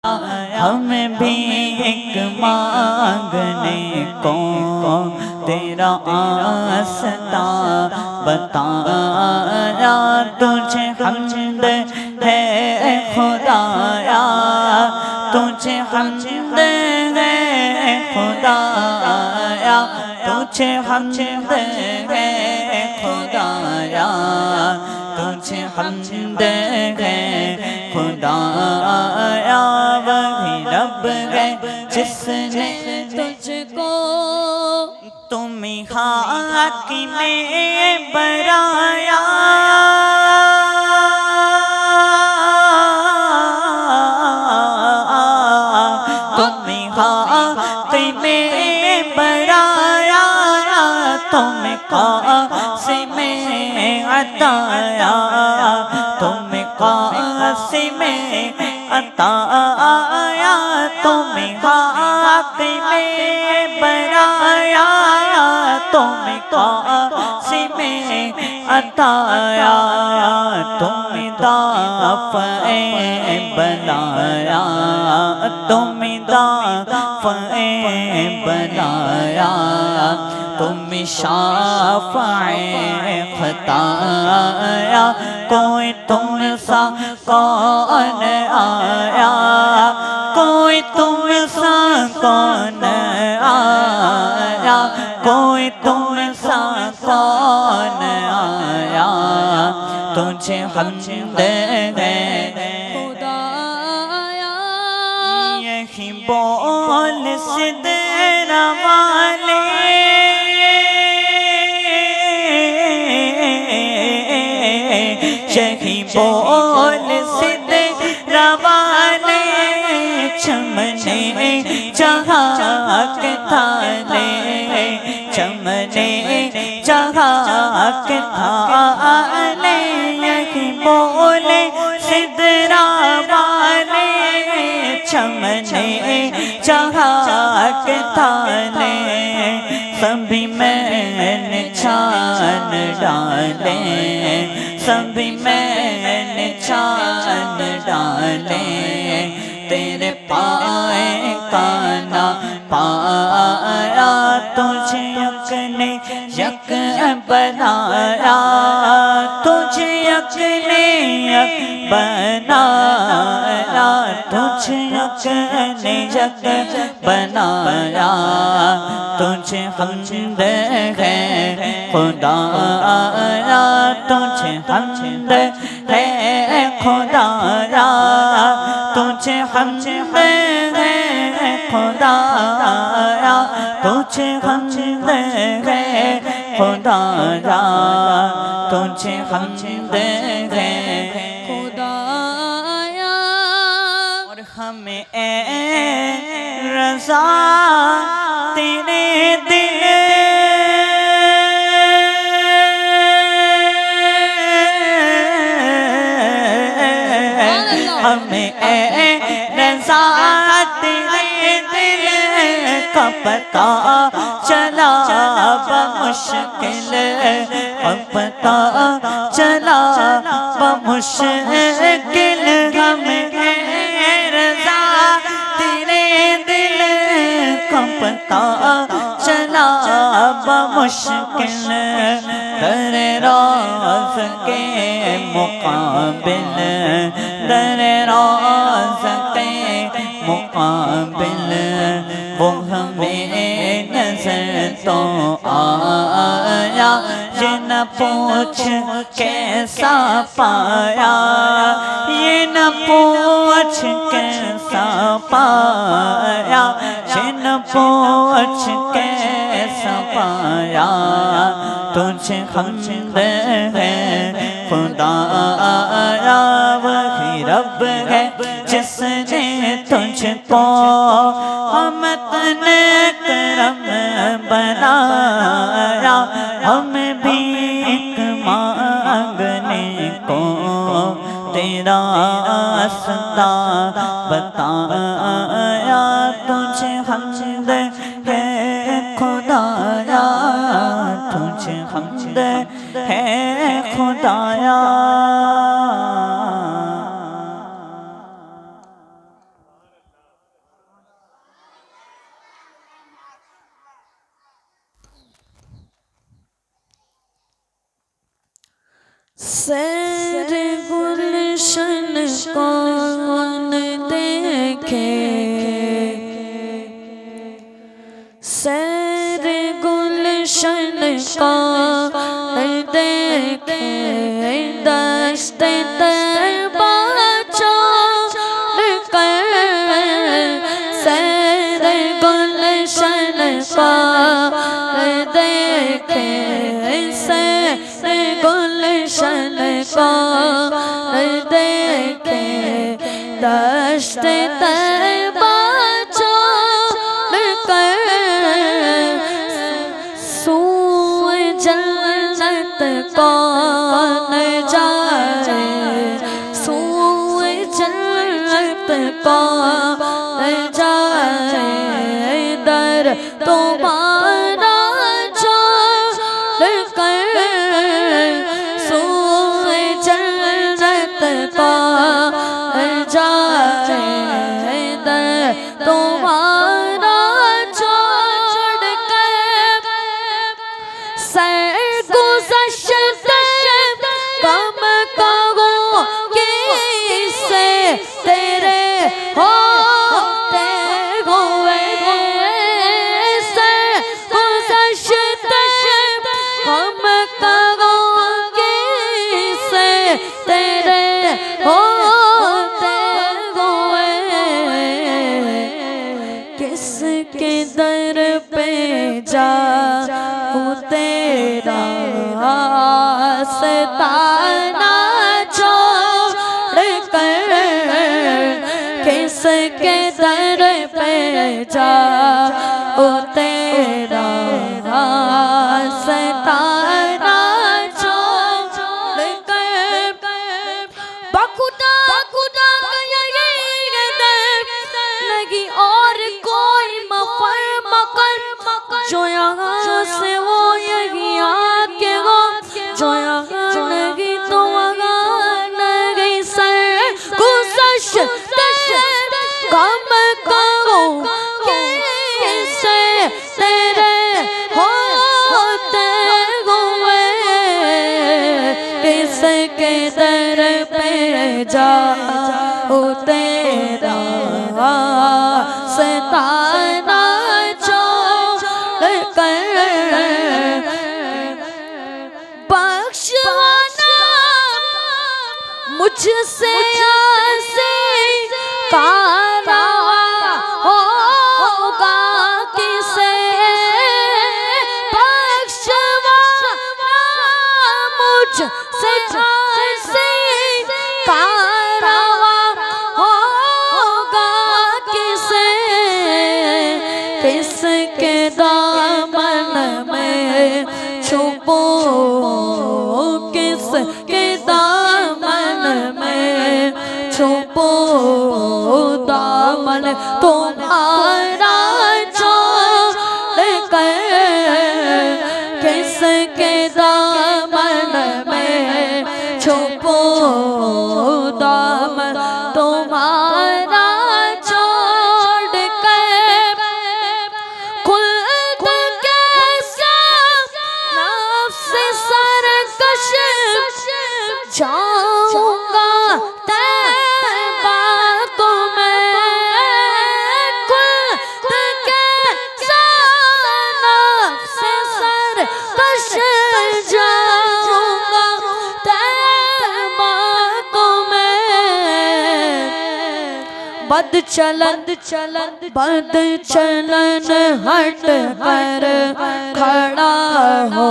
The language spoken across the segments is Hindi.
हमें भी एक मांगने को तेरा आस्ता बताया। तुझे हमद है खुदाया, तुझे हमद है खुदाया, तुझे हमद है खुदाया, तुझे हमद है खुदाया। वही रब है जिसने तुझको तुम्हें हाकिमे बनाया। तुम्हें हाकिमे बनाया, तुम्हें कासिमे अताया, तुम्हें कासिमे अताया, तुम्हें हाकिमे बनाया, तुम्हें कासिमे अताया, तुम्हें दाफ़ए बनाया, तुम्हें दाफ़ए बनाया, तुम्हें शाफ़ए ख़ताया। कोई तुमसा कौन आया, कोई तुमसा कौन आया, कोई तुमसा कौन आया। तुझे हमद है खुदाया, यही बोल सिदरा वाले, यही बोल सिदरा वाले, चमने जहाँ के थाले, चमने जहाँ के थाले, यही बोले सिदरा वाले, चमने जहाँ के थाले। सभी मैंने छान डाले, सभी मैंने छान डाले, तेरे पाए का ना पाया। तुझे यकने यक बनाया, तुझे यकने यक बनाया, तुझे यकने यक बनाया। तुझे हमद है खुदाया, तुझे हमद है खुदाया, तुझे हमद है खुदाया, तुझे हमद है खुदाया, तुझे हमद है खुदाया। और हमें रज़ा तेरे दिल, हमें रज़ा तेरे दिल का पता चला बमुश्किल, पता चला बमुश्किल। हमें रज़ा तेरे दिल का पता चला बमुश्किल, दरे रोज़ के मुक़ाबिल, दरे रोज़ के मुक़ाबिल, वो हमें नज़र तो आया। ये न पूछ कैसा पाया, ये न पूछ कैसा पाया, ये न पूछ कैसा पाया। तुझे हमद है खुदाया, वही रब है जिसने तुझको हमतने करम बनाया। हमें भी एक मांगने को तेरा आस्ता बताया। तुझे हमद है खुदाया, तुझे हमद है खुदाया। सैर गुलशन कौन देखे, सैर गुलशन कौन देखे, दस्ते तैबा छोड़ कर, सैर गुलशन कौन देखे, सैर गुलशन कौन देखे, दस्ते तैबा छोड़ कर, सूए जन्नत कौन जाए, सूए जन्नत कौन जाए, दर तुम्हारा छोड़ कर, सूए जन्नत कौन जाए, दर तुम्हारा छोड़ कर, सरगुज़श्ते कम कहो किससे तेरे होते हुए, सरगुज़श्ते कम कहो किससे तेरे होते हुए, किसके दर पे जाऊं तेरा आस्ताना छोड़ कर, किसके दर पे जाऊं तेरा आस्ताना छोड़ कर, बखुदा खुदा का ये दर नहीं और कोई मफर मकर, जो यहाँ से वो यही आके हो, जो यहाँ नहीं तो वहाँ नहीं, सरगुज़श्ते कम कहो किससे तेरे होते हुए, किसके दर पे जाऊं तेरा आस्ताना छोड़ कर, बख्शवाना मुझसे आसे कारा होगा किसे, बख्शवाना मुझसे आसे कारा होगा किसे, किसके दामन में छुपो, किसके दामन में छुपो, दामन तुम्हारा छोड़ कर, किसके दामन में छुपो, दामन तुम्हारा छोड़ कर, खुद कैसा नफ्स सरकश जाऊंगा तैबा को मैं, खुद कैसा नफ्स सरकश जाऊंगा तैबा को मैं, बद चलन हट कर खड़ा हो,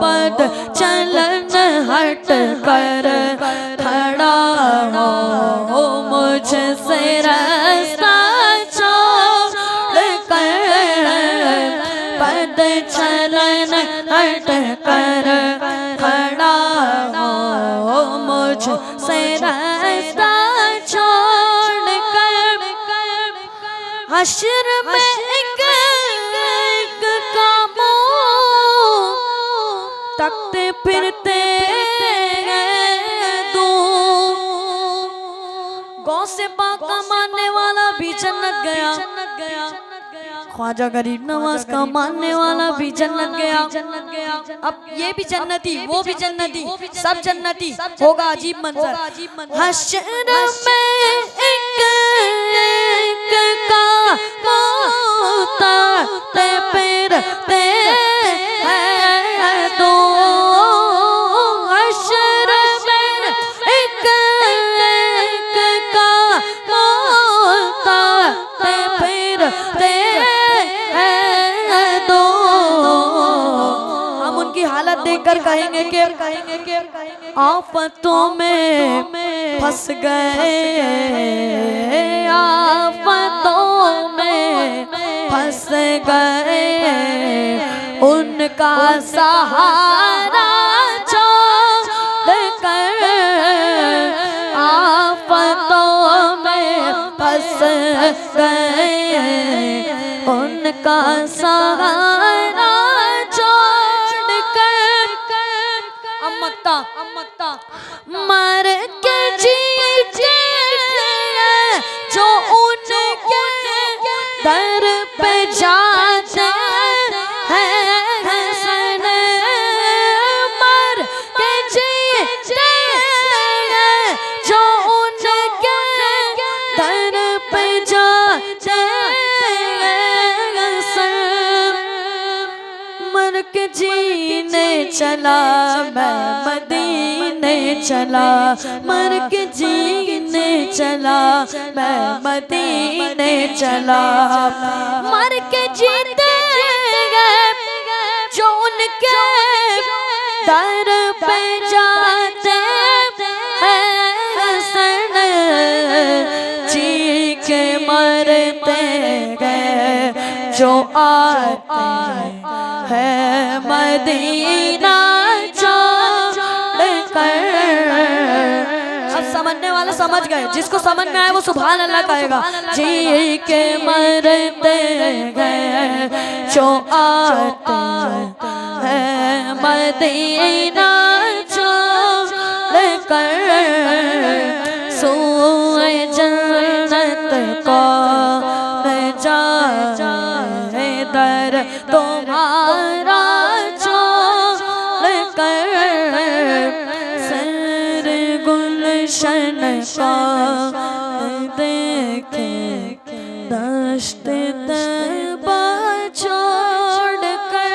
बद चलन हट कर खड़ा हो, मुझसे रास्ता छोड़ कर, बद चलन हट कर खड़ा हो, मुझसे रास्ता छोड़ कर, हश्र में एक कामों तकते फिरते गौ से पाका मानने वाला भी जन्नत गया, ख्वाजा गरीब नवाज का मानने वाला भी जन्नत गया। अब ये भी जन्नती, वो भी जन्नती, सब जन्नती। होगा अजीब मंजर हश्र में एक का मोहताते फिरते हैं दो। हश्र में एक का मोहताते फिरते हैं दो। हम उनकी हालत देखकर कहेंगे कि आफतों में फंस गए, आफतों में फंस गए, उनका सहारा छोड़कर। आफतों में फंस गए, उनका सहारा अम्मता मर के जीते जो उनके दर पे जाते हैं हसन। मर के जीते जो उनके दर पे जाते हैं हसन। मर के जीने चला मैं मदीने चला, मर के जीने चला मैं मदीने चला। मर के जीते गए जो उनके दर पे जाते हैं हसन। जी के मरते गए जो आते हैं मदीना समझने वाले समझ गए, जिसको समझ में आए वो सुभान अल्लाह कहेगा। जी के मरते गए जो आते हैं मदीना छोड़कर। सोए जन्नत को जाए दर तुम्हारा छोड़कर। गुलशन का देखे दश्त तैबा छोड़कर।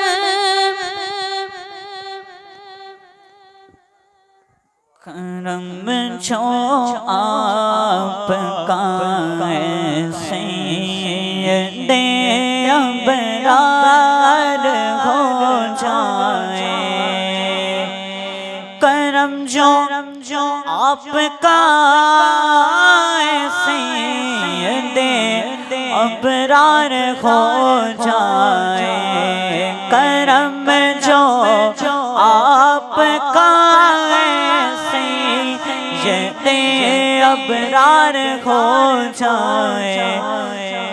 करम जो आपका सैयदे अबरार हो जाए। करम जो आपका सैयदे अबरार हो जाए। करम जो आपका सैयदे अबरार हो जाए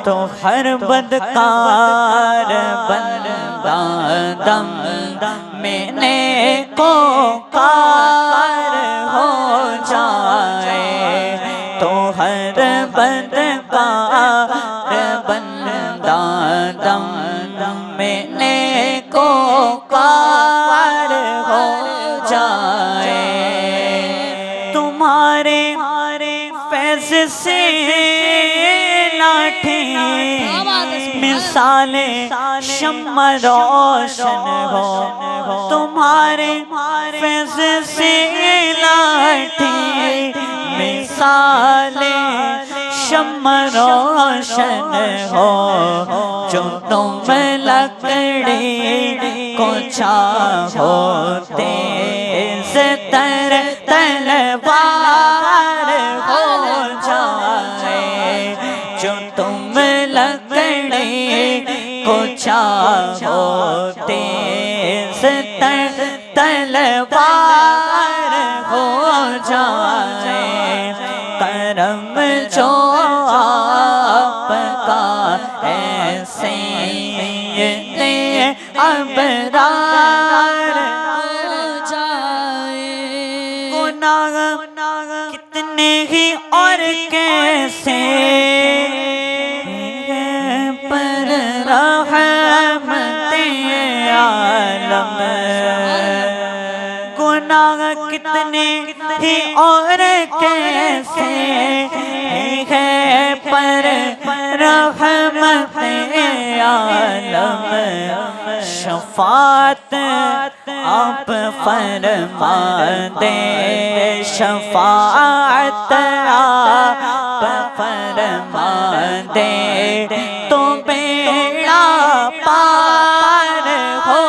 तो हर बदकार बंदा दम में नेको कार हो जाए। तो हर बदकार बंदा दम में नेको कार हो जाए। तुम्हारे फैज़ से लाठी मिसाले शम्मा रोशन हो। तुम्हारे फैज़ से लाठी मिसाले शम्मा रोशन हो। जो तुम लकड़ी को चाहो तेज़ तर तलवार हो जाए। जो तुम लकड़ी को चाहो तेज़ तर तलवार हो जाए। करम जो आपका ऐसे अबरार हो जाए। गुनाह कितने ही और कैसे पर गुनाह कितने ही और कैसे है पर रहमत आलम शफात आप फरमा दे, शफात आप फरमा दे तो बेड़ा पार हो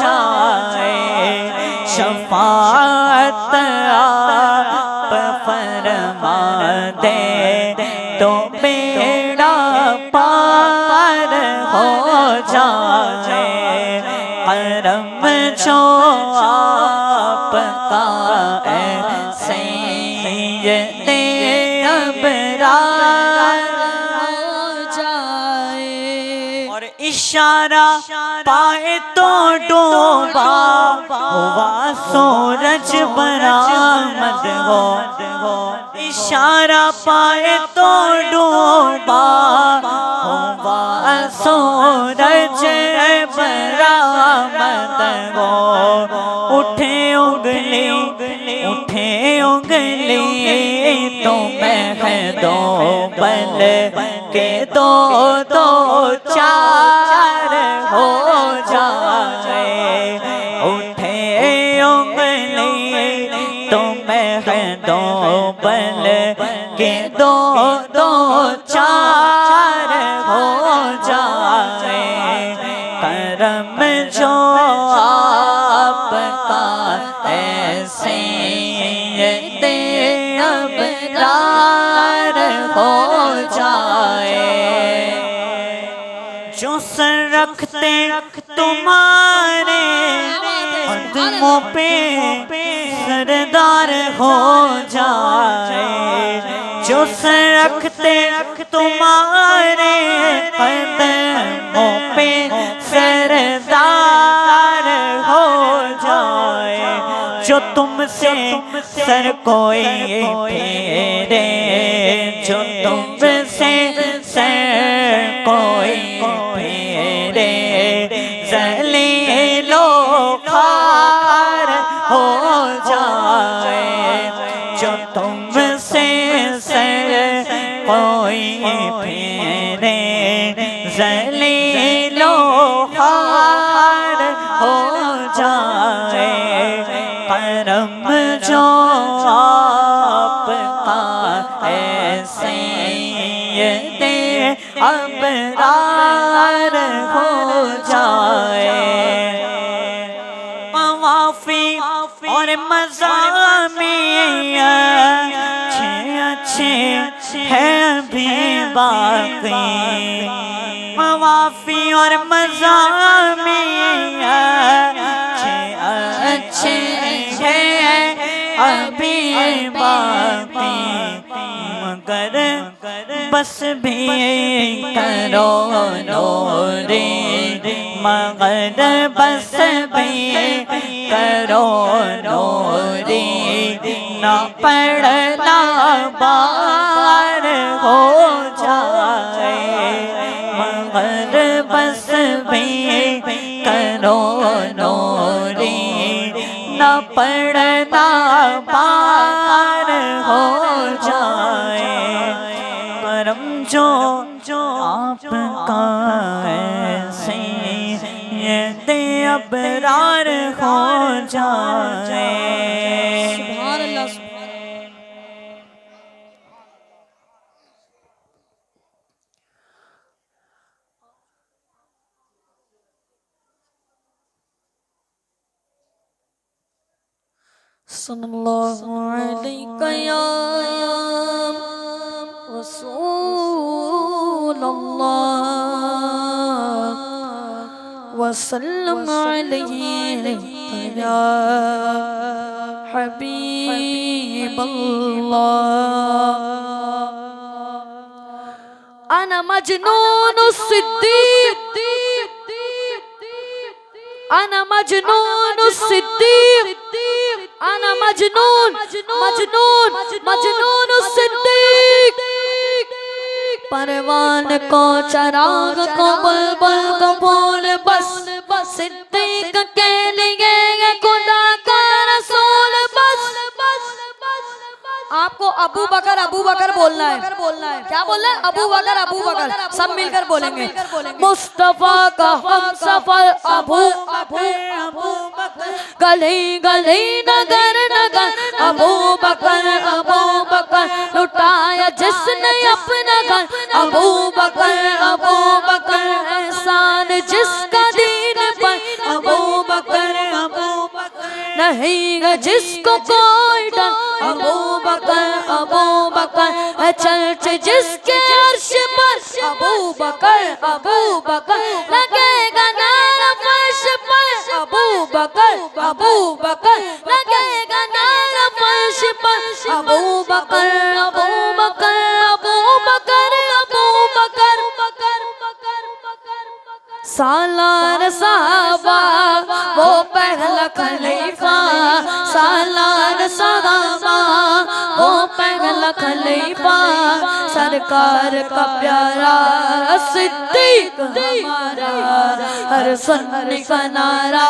जाए, शफात आप फरमा दे तो बेड़ा पार हो जाए। करम जो आपका ऐसे ये अबरार हो जाए। और इशारा पाए तो डूबा हुआ सूरज बरामद हो, इशारा पाए तो डूबा हुआ सूरज बरामद हो। उठे उंगली तो मैं दो बल के दो दो चार हो जाए। उठे उंगली तो मैं दो बल के दो दो चार हो जाए। करम जो आपका ऐसे दे अबरार हो जाए। जो सर रखते तुम्हारे कदमों पे सरदार हो जाए, जो सर रखते तुम्हारे कदमों पे सरदार हो जाए। जो तुमसे सर कोई फेरे, जो तुमसे सर कोई फेरे ज़लीलो खार हो जाए। जो तुमसे सर कोई फेरे ज़लीलो खार हो जाए। करम जो आपका ऐसे दे अबरार हो जाए। मवाफी और मज़ामी अच्छे हैं अभी बाकी, मवाफी और मज़ामी अच्छे हैं अभी बाकी। मगर बस भी करो नूरी, मगर बस भी करो नूरी, ना पढ़ना बार हो जाए। मगर बस भी करो नूरी, ना पढ़ना पार हो जाए। करम जो आपका ऐसे ये दे अबरार हो जाए। सुभान अल्लाह, सुभान सल्लल्लाहु अलैहि या रसूलल्लाह वसल्लम अलैहि या हबीबल्लाह। अना मजनून सिद्दीक, अना मजनून सिद्दीक, अना मजनून मजनून मजनून सिद्दीक। परवान को चराग को बुलबुल को फूल बस सिद्दीक के लिए खुदा का रसूल आपको अबू बकर बोलना है। क्या बोलना है? अबू बकर सब मिलकर बोलेंगे। मुस्तफा का हम सफर अबू गली गली नगर नगर अबू बकर लुटाया जिसने अपना घर अबू बकर एहसान जिसका दीन पर अबू बकर नहीं है जिसको कोई डर अबू बकर चलते जिसके अर्श पर अबू बकर लगेगा नारा फर्श पर अबू बकर लगेगा नारा फर्श पर अबू बकर सालार साहबा वो पहला खलीफा सालार साहबा वो पहला खलीफा सरकार का प्यारा सिद्दीक हमारा हर सुन्नी का नारा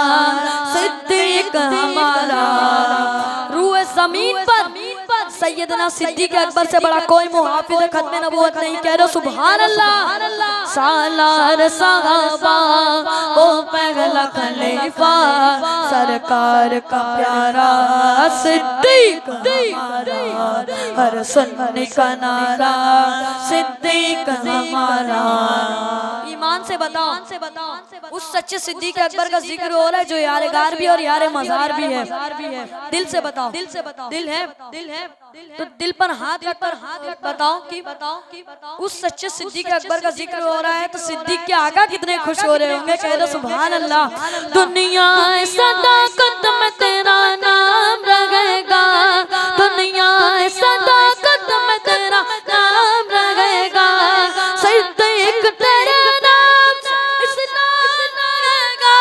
सिद्दीक हमारा। रूए ज़मीन पर सैयदना सिद्दीक अकबर से बड़ा कोई मुहाफिज खत्म नबूवत नहीं। कह रहे सुभान अल्लाह। सालार साहबा वो पहला खलीफा सरकार का प्यारा सिद्दीक हमारा हर सुन्नी का नारा सिद्दीक हमारा। ईमान से बताओ उस सच्चे सिद्दीक अकबर का जिक्र हो रहा है जो यारगार भी और यार मज़ार भी है। दिल से बताओ दिल है तो दिल पर हाथ बताओ कि उस सच्चे सिद्दीक अकबर का जिक्र हो रहा है तो सिद्दीक के आका कितने खुश हो रहे होंगे। कह दो सुभान अल्लाह। दुनिया सदाकत में तेरा नाम रहेगा दुनिया सदाकत में तेरा नाम रहेगा सिद्दीक तेरा नाम इस्लाम रहेगा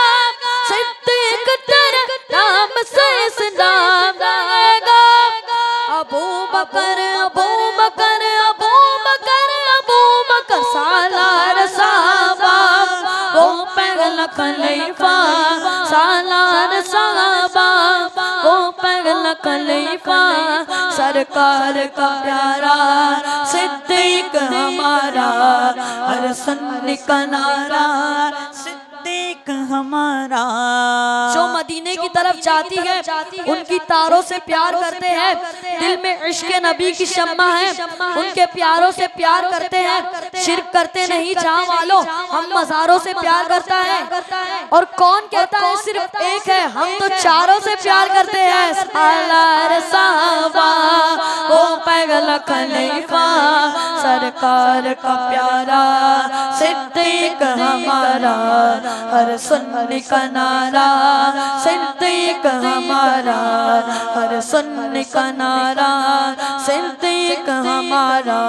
सिद्दीक तेरे नाम से इस्लाम रहेगा। अबू बकर सालार साहबा वो पहला खलीफा सालार साहबा वो पहला खलीफा सरकार का प्यारा सिद्दीक हमारा हर सुन्नी का नारा सिद्दीक हमारा। जो मदीने की तरफ जाती है उनकी तारों से प्यार करते हैं दिल में इश्क नबी की शम्मा है उनके प्यारों से प्यार करते हैं शिर्क करते नहीं जहाँ वालों हम मज़ारों से प्यार करता है। और कौन कहता है सिर्फ एक है हम तो चारों से प्यार करते हैं। सालार साहबा वो पहला खलीफा सरकार का प्यारा सिद्दीक हमारा हर सुन्नी का नारा सिद्दीक हमारा हर सुन्नी का नारा सिद्दीक हमारा।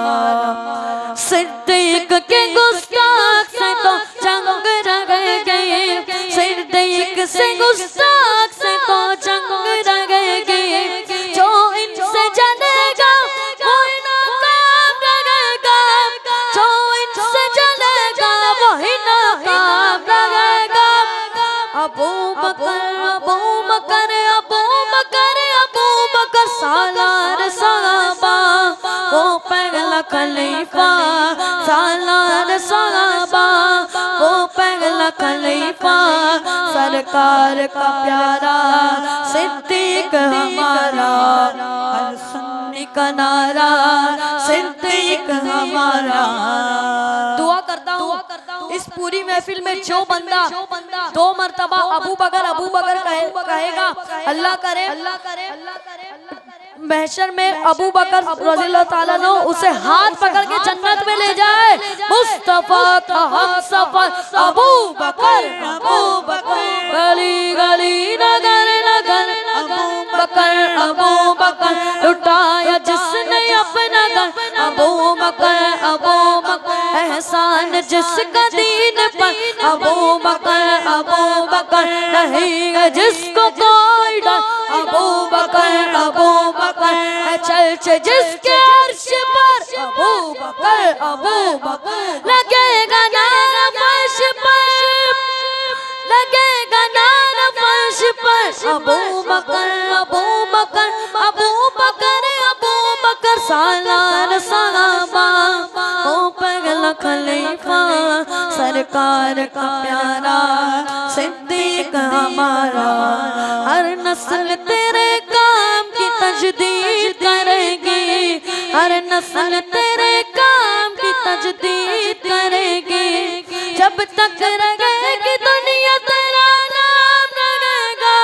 सिद्दीक के गुस्ताख से तो जंग रह गई सिद्दीक से गुस्ताख से तो जंग रह गई जो इनसे जलेगा वो नाकाम रहेगा जो इनसे जलेगा वही नाकाम रहेगा। अबू बकर सालार साहबा वो पहला खलीफा सालार साहबा वो पहला खलीफा सरकार का प्यारा सिद्दीक हमारा हर सुन्नी का नारा सिद्दीक हमारा। दुआ करता हूँ इस पूरी महफिल में जो बंदा 2 मरतबा अबू बकर कहेगा अल्लाह करे महशर में अबू बकर रज़ियल्लाहु ताला अन्हु उसे हाथ पकड़ के जन्नत में ले जाए। मुस्तफा का हम सफर अबू बकर गली गली नगर नगर अबू बकर लुटाया जिसने अपना घर अबू बकर एहसान जिसका दीन पर अबू बकर नहीं है जिसको कोई डर अबू बकर चल जिसके अर्श पर अबू बकर लगेगा नारा फर्श पर लगेगा नारा फर्श पर अबू बकर सालार सहाबा ओ पगला खलीफा सरकार का प्यारा सिद्दीक हमारा। हर नस्ल तेरे काम की तजदीद करेगी, हर नस्ल तेरे काम की तजदीद करेगी। जब तक रहेगी दुनिया तेरा नाम रहेगा,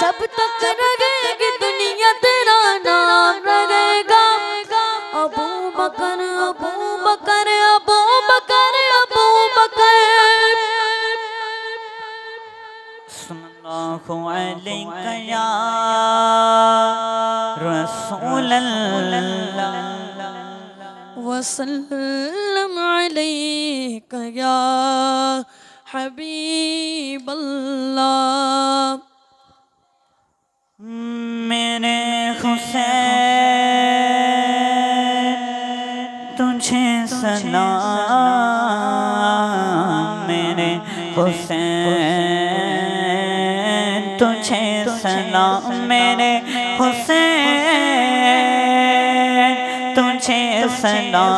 जब तक रहेगी दुनिया तेरा नाम रहेगा। अबू बकर अबू बकर अबू बकर अबू बकर। सल्लल्लाहु अलैहि या रसूल अल्लाह वसल्लम अलैका या हबीब अल्लाह। मेरे हुसैन तुझे सलाम, मेरे हुसैन तुझे सलाम, मेरे हुसैन तुझे सलाम,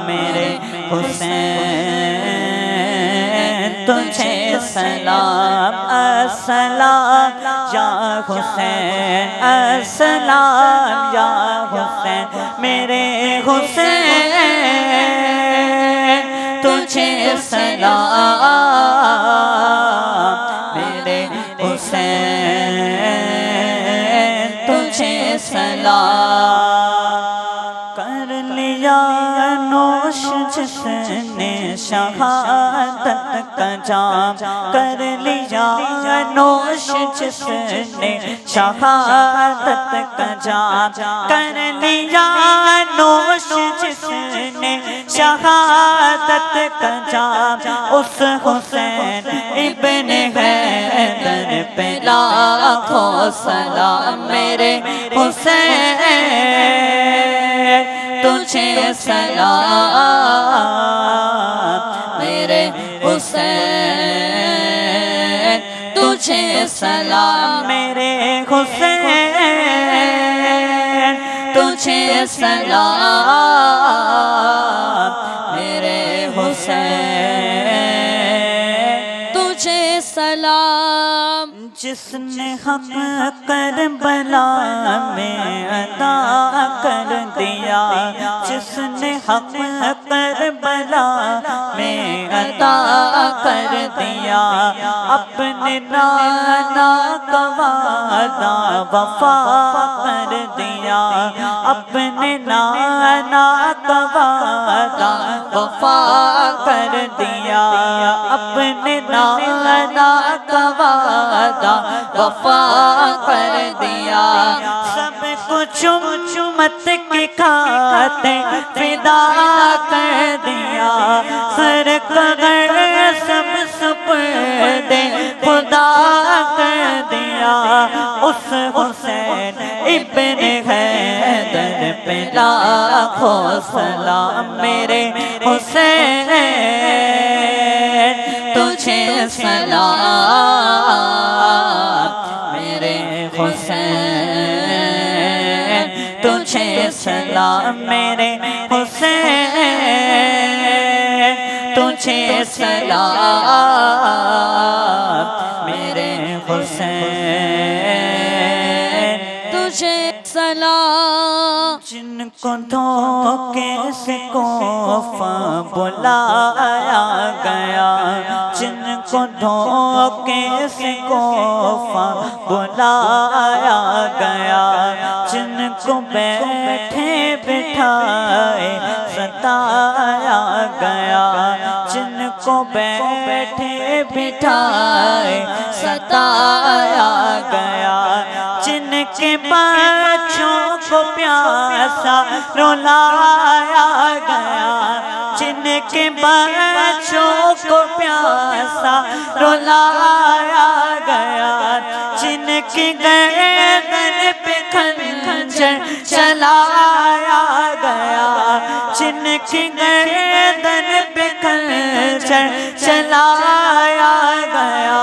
मेरे हुसैन तुझे सलाम। अस्सलाम या हुसैन, अस्सलाम या हुसैन, मेरे हुसैन तुझे सलाम, मेरे हुसैन तुझे सलाम। कर लिया नोश जिसने शहादत का जाम, कर लिया नोश जिसने शहादत का जाम, कर लिया नोश जिसने शहादत का जाम। उस हुसैन इब्ने हैदर पे लाखों सलाम, मेरे हुसैन तुझे सलाम, मेरे हुसैन तुझे सलाम, मेरे हुसैन तुझे सलाम, मेरे हुसैन तुझे सलाम। जिसने हक करबला में अदा कर दिया, जिसने हक करबला में अदा कर दिया। अपने नाना का वादा वफा कर दिया, अपने नाना का वादा वफा कर दिया, अपने नाना का वादा वफा कर दिया। सब कुछ उम्मत के खाते फिदा कर दिया, हर कदर सब सुपुर्दे खुदा कर दिया। उस हुसैन इब्ने हैदर पे लाखों सलाम, मेरे हुसैन तुझे सलाम, मेरे हुसैन तुझे सलाम, मेरे हुसैन तुझे सलाम, मेरे हुसैन तुझे सलाम। जिनको धोखे से कोफा बुलाया गया, जिनको धोखे से कोफा बुलाया गया, जिनको बैठे बिठाए सताया गया, जिनको बैठे बिठाए सताया गया, जिनके बच्चों को प्यासा रुलाया गया, जिनके बच्चों को प्यासा रुलाया गया, जिनकी गर्दन पे खंजर चलाया गया, जिनकी गर्दन पे खंजर चलाया गया।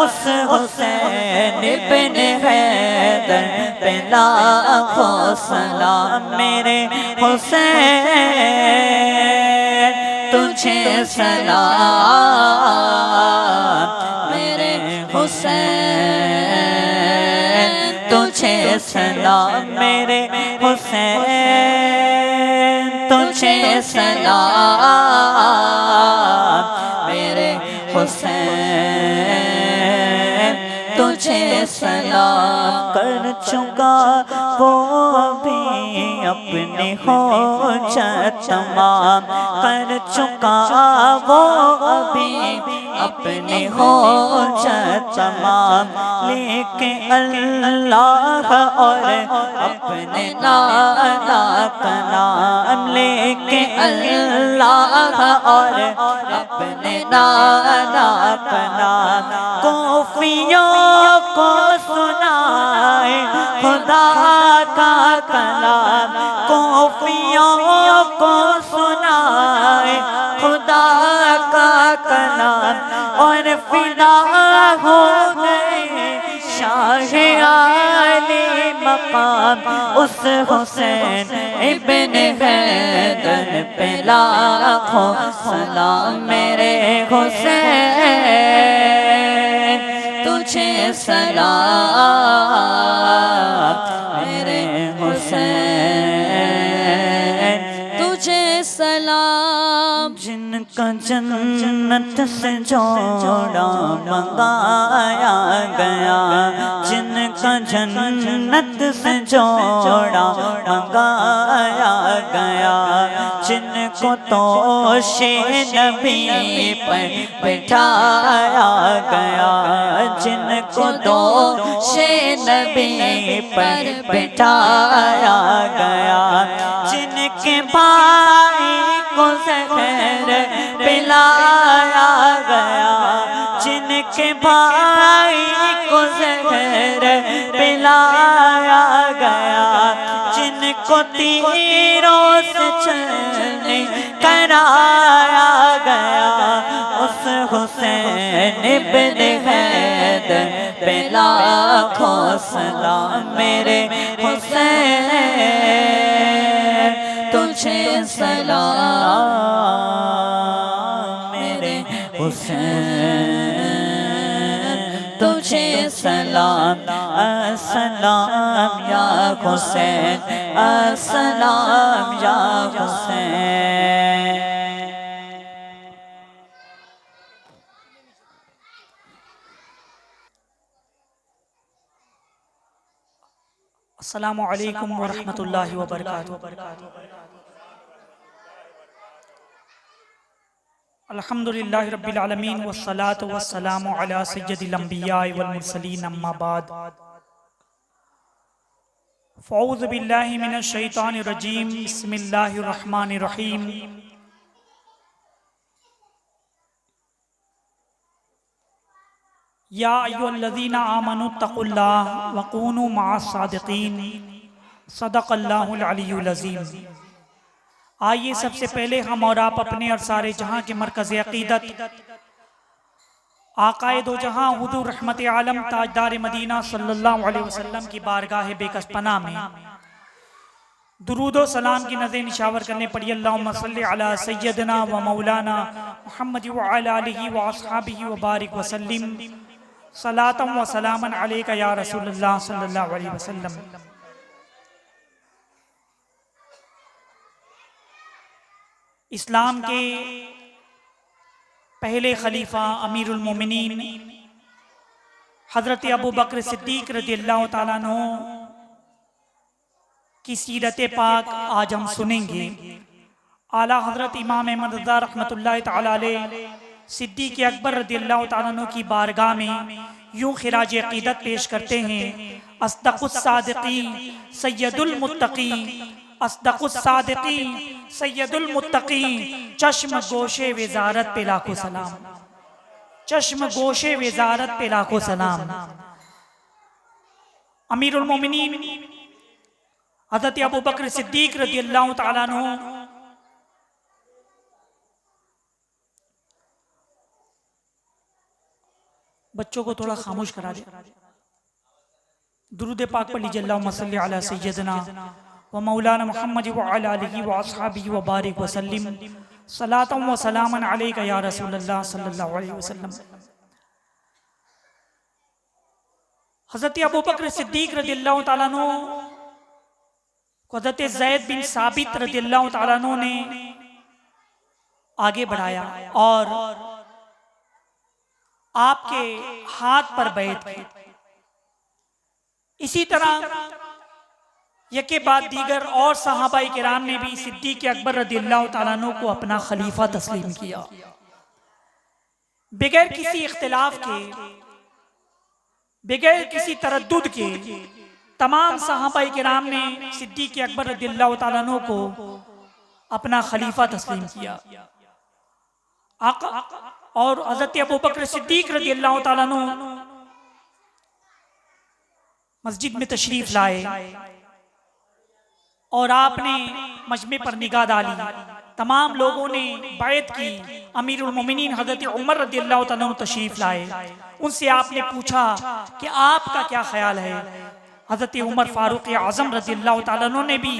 उस हुसैन इब्ने हैदर दर पे लाखों सलाम मेरे हुसैन तुझे सलाम मेरे हुसैन तुझे सलाम मेरे हुसैन तुझे सलाम मेरे हुसैन तुझे सलाम कर चुका वो भी अपनी होश तमाम कर चुका वो भी अपनी होश तमाम लेके अल्लाह और अपने नाना का नाम लेके अल्लाह और अपने नाना का नाम कोफियों को सुनाए खुदा का कलाम कोफियों को सुनाए खुदा का कलाम और फिदा हो गए शाह आले मकाम उस हुसैन इब्ने हैदर पे लाखों सलाम मेरे हुसैन तुझे सलाम मेरे हुसैन तुझे सलाम जिनका जन्नत से जोड़ा मंगाया गया जिनका जन्नत से जोड़ा मंगाया गया जिनको तोशे नबी पर बिठाया गया जिनको तोशे नबी पर बिठाया गया जिनके भाई को ज़हर पिलाया गया जिनके भाई को ज़हर पिलाया गया जिनको तीरों से चलने कराया गया उस हुसैन इब्ने हैदर पे लाखों सलाम मेरे हुसैन तुझे सलाम मेरे हुसैन तुझे सलाम अस्सलाम या हुसैन अस्सलाम या हुसैन अस्सलामु अलैकुम व रहमतुल्लाहि व बरकातुहू। अल्हम्दुलिल्लाहि रब्बिल आलमीन वस्सलातु वस्सलामु अला सय्यदिल अंबियाइ वल मुरसलीन अम्मा बाद। फ़ऊज़ु बिल्लाहि मिनश शैतानिर रजीम बिस्मिल्लाहिर रहमानिर रहीम। या अय्युहल्लज़ीना आमनु तक़ुल्लाह व कूनू मअस सादिक़ीन सदक़ल्लाहुल अलियुल अज़ीम। आइए सबसे पहले हम और आप अपने और सारे जहां के मरकज़ अक़ीदत आक़ाए दो जहां हुज़ूर रहमत आलम ताजदार मदीना सल्लल्लाहु अलैहि वसल्लम की बारगाह बेकस पनाह में दुरूद व सलाम की नज़र निशावर करने पड़ी। अल्लाहुम्मा सल्लि अला सय्यदना व मौलाना मुहम्मद व अला आलिहि व अस्हाबिहि व बारिक व सल्लिम सलातम व सलामन अलैका या रसूलल्लाह सल्लल्लाहु अलैहि वसल्लम। इस्लाम के पहले खलीफा अमीरुल मोमिनीन हज़रत अबू बकर सिद्दीक़ रज़ियल्लाहु ताला अन्हु की सीरत पाक आज हम सुनेंगे। आला हज़रत इमाम अहमद रज़ा रहमतुल्लाहि ताला अलैह सिद्दीक़ अकबर रज़ियल्लाहु ताला अन्हु की बारगाह में यूं खिराज अक़ीदत पेश करते हैं। अस्दक़ुस सादिक़ीन सय्यदुल मुत्तक़ीन अस्दक़ुस सादिक़ीन सय्यदुल मुत्तक़ीन चश्म गोशे वज़ारत पे लाखों सलाम चश्म गोशे वज़ारत पे लाखों सलाम। अमीरुल मोमिनीन हज़रत अबू बकर सिद्दीक़ रज़ियल्लाहु ताला अन्हु बच्चों को थोड़ा खामोश करा दे। दुरूद पाक पढ़ लीजिए, अल्लाहुम्मा सल्ली अला सय्यदना व मौलाना मुहम्मद व अला आलिहि व अस्हाबिहि व बारिक व सल्लिम सलातन व सलामन अलैका या रसूलल्लाह सल्लल्लाहु अलैहि वसल्लम। हज़रत अबू बकर सिद्दीक रज़ियल्लाहु ताला अन्हु को हज़रत ज़ैद बिन साबित रज़ियल्लाहु ताला अन्हु ने आगे बढ़ाया और आपके हाथ पर बैठ की। इसी तरह यके बाद दीगर और सहाबाई किराम ने भी सिद्दीक अकबर रज़ियल्लाहु ताला अन्हु को अपना खलीफा तस्लीम किया। बगैर किसी इख्तिलाफ के, बगैर किसी तरद्दुद के तमाम सहाबाई किराम ने सिद्दीक अकबर रज़ियल्लाहु ताला अन्हु को अपना खलीफा तस्लीम किया। और हज़रत अबू बकर सिद्दीक रज़ियल्लाहु ताला अन्हु मस्जिद में तशरीफ लाए और आपने मजमे पर निगाह डाली। तमाम लोगों ने बैत की। अमीरुल मोमिनीन हज़रत उमर रज़ियल्लाहु ताला अन्हु तशरीफ लाए। उनसे आपने पूछा कि आपका क्या ख्याल है। हज़रत उमर फारूक आज़म रज़ियल्लाहु ताला अन्हु ने भी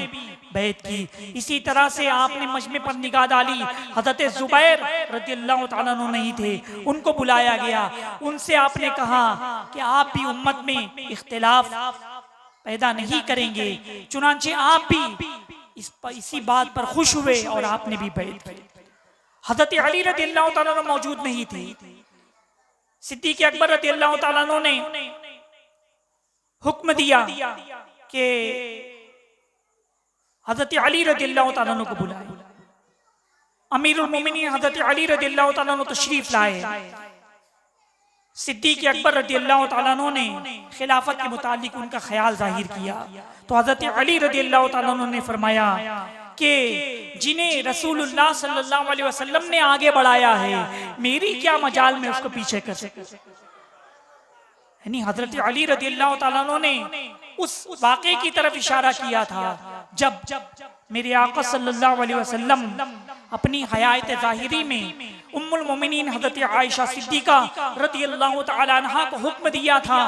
बैत की। इसी तरह से आपने मजमे पर निगाह डाली। हज़रत ज़ुबैर रज़ियल्लाहु ताला अन्हु नहीं थे, उनको बुलाया गया। उनसे आपने कहा कि आप भी उम्मत में इख्तिलाफ पैदा नहीं करेंगे, चुनांचे आप भी इसी बात पर खुश हुए और आपने भी बैत की। हज़रत अली रज़ियल्लाहु ताला अन्हु मौजूद नहीं थे। सिद्दीक अकबर रज़ियल्लाहु ताला अन्हु ने हुक्म दिया कि हज़रत अली रज़ियल्लाहु ताला अन्हु को बुलाए। अमीरुल मोमिनीन हज़रत अली रज़ियल्लाहु ताला अन्हु तशरीफ लाए। सिद्दीक अकबर रज़ियल्लाहु ताला अन्हु ने खिलाफत के मुतालिक उनका ख्याल जाहिर किया तो हज़रत अली रज़ियल्लाहु ताला अन्हु ने फरमाया कि जिन्हें रसूलुल्लाह सल्लल्लाहु अलैहि वसल्लम ने आगे बढ़ाया है, मेरी क्या मजाल में उसको पीछे कर सके। यानी हज़रत अली रज़ियल्लाहु ताला अन्हु ने उस वाक़े की तरफ इशारा किया था जब मेरे आका सल्लल्लाहु अलैहि वसल्लम अपनी हयात ज़ाहिरी में उम्मुल मोमिनीन हज़रत आयशा सिद्दीका रज़ियल्लाहु ताला अन्हा को हुक्म दिया था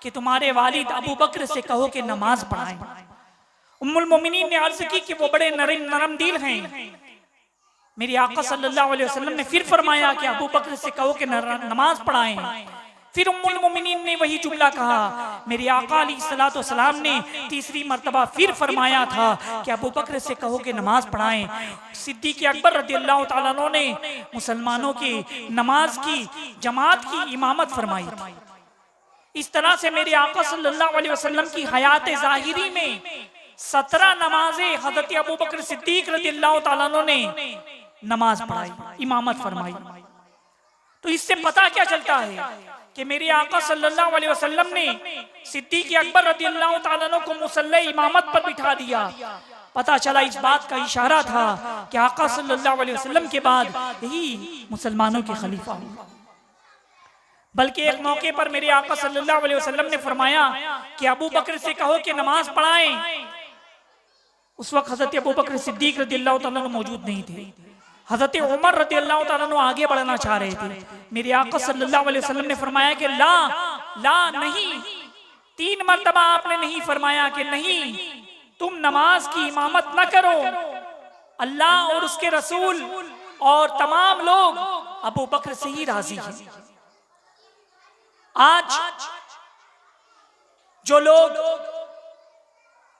कि तुम्हारे वालिद अबू बकर से कहो कि नमाज पढ़ाएं। उम्मुल मोमिनीन ने अर्ज़ की कि वो बड़े नरम दिल हैं। मेरे आका सल्लल्लाहु अलैहि वसल्लम ने फिर फरमाया कि अबू बकर से कहो कि नमाज पढ़ाएं। फिर उम्मुल मोमिनीन ने वही जुमला कहा। मेरे आका अलैहिस्सलातु वस्सलाम ने तीसरी मर्तबा फिर फरमाया था कि अबू बकर से कहो कि नमाज पढ़ाएं। सिद्दीक अकबर रज़ियल्लाहु ताला अन्हु ने मुसलमानों की नमाज की जमात की इमामत फरमाई। इस तरह से मेरे आका सल्लल्लाहु अलैहि वसल्लम की हयात ज़ाहिरी में 17 नमाजें हज़रत अबू बकर सिद्दीक रज़ियल्लाहु ताला अन्हु ने नमाज पढ़ाई, इमामत फरमाई। तो इससे पता क्या चलता है कि मेरे आका सल्लल्लाहु अलैहि वसल्लम ने सिद्दीक अकबर रज़ियल्लाहु ताला अन्हु को मुसल्ले इमामत पर बिठा दिया। पता चला इस बात का इशारा था कि आका सल्लल्लाहु अलैहि वसल्लम के बाद यही मुसलमानों के खलीफा हुआ। बल्कि एक मौके पर मेरे आका सल्लल्लाहु अलैहि वसल्लम ने फरमाया कि अबू बकर से कहो कि नमाज पढ़ाएं। उस वक्त हज़रत अबू बकर सिद्दीक रज़ियल्लाहु ताला अन्हु मौजूद नहीं थे। हज़रत उमर रज़ियल्लाहु ताला अन्हु आगे बढ़ना चाह रहे थे। मेरे आका सल्लल्लाहु अलैहि वसल्लम ने फरमाया कि ला नहीं। 3 मर्तबा आपने नहीं फरमाया कि नहीं, तुम नमाज की इमामत न करो। अल्लाह और उसके रसूल और तमाम लोग अबू बकर से ही राजी हैं। आज जो लोग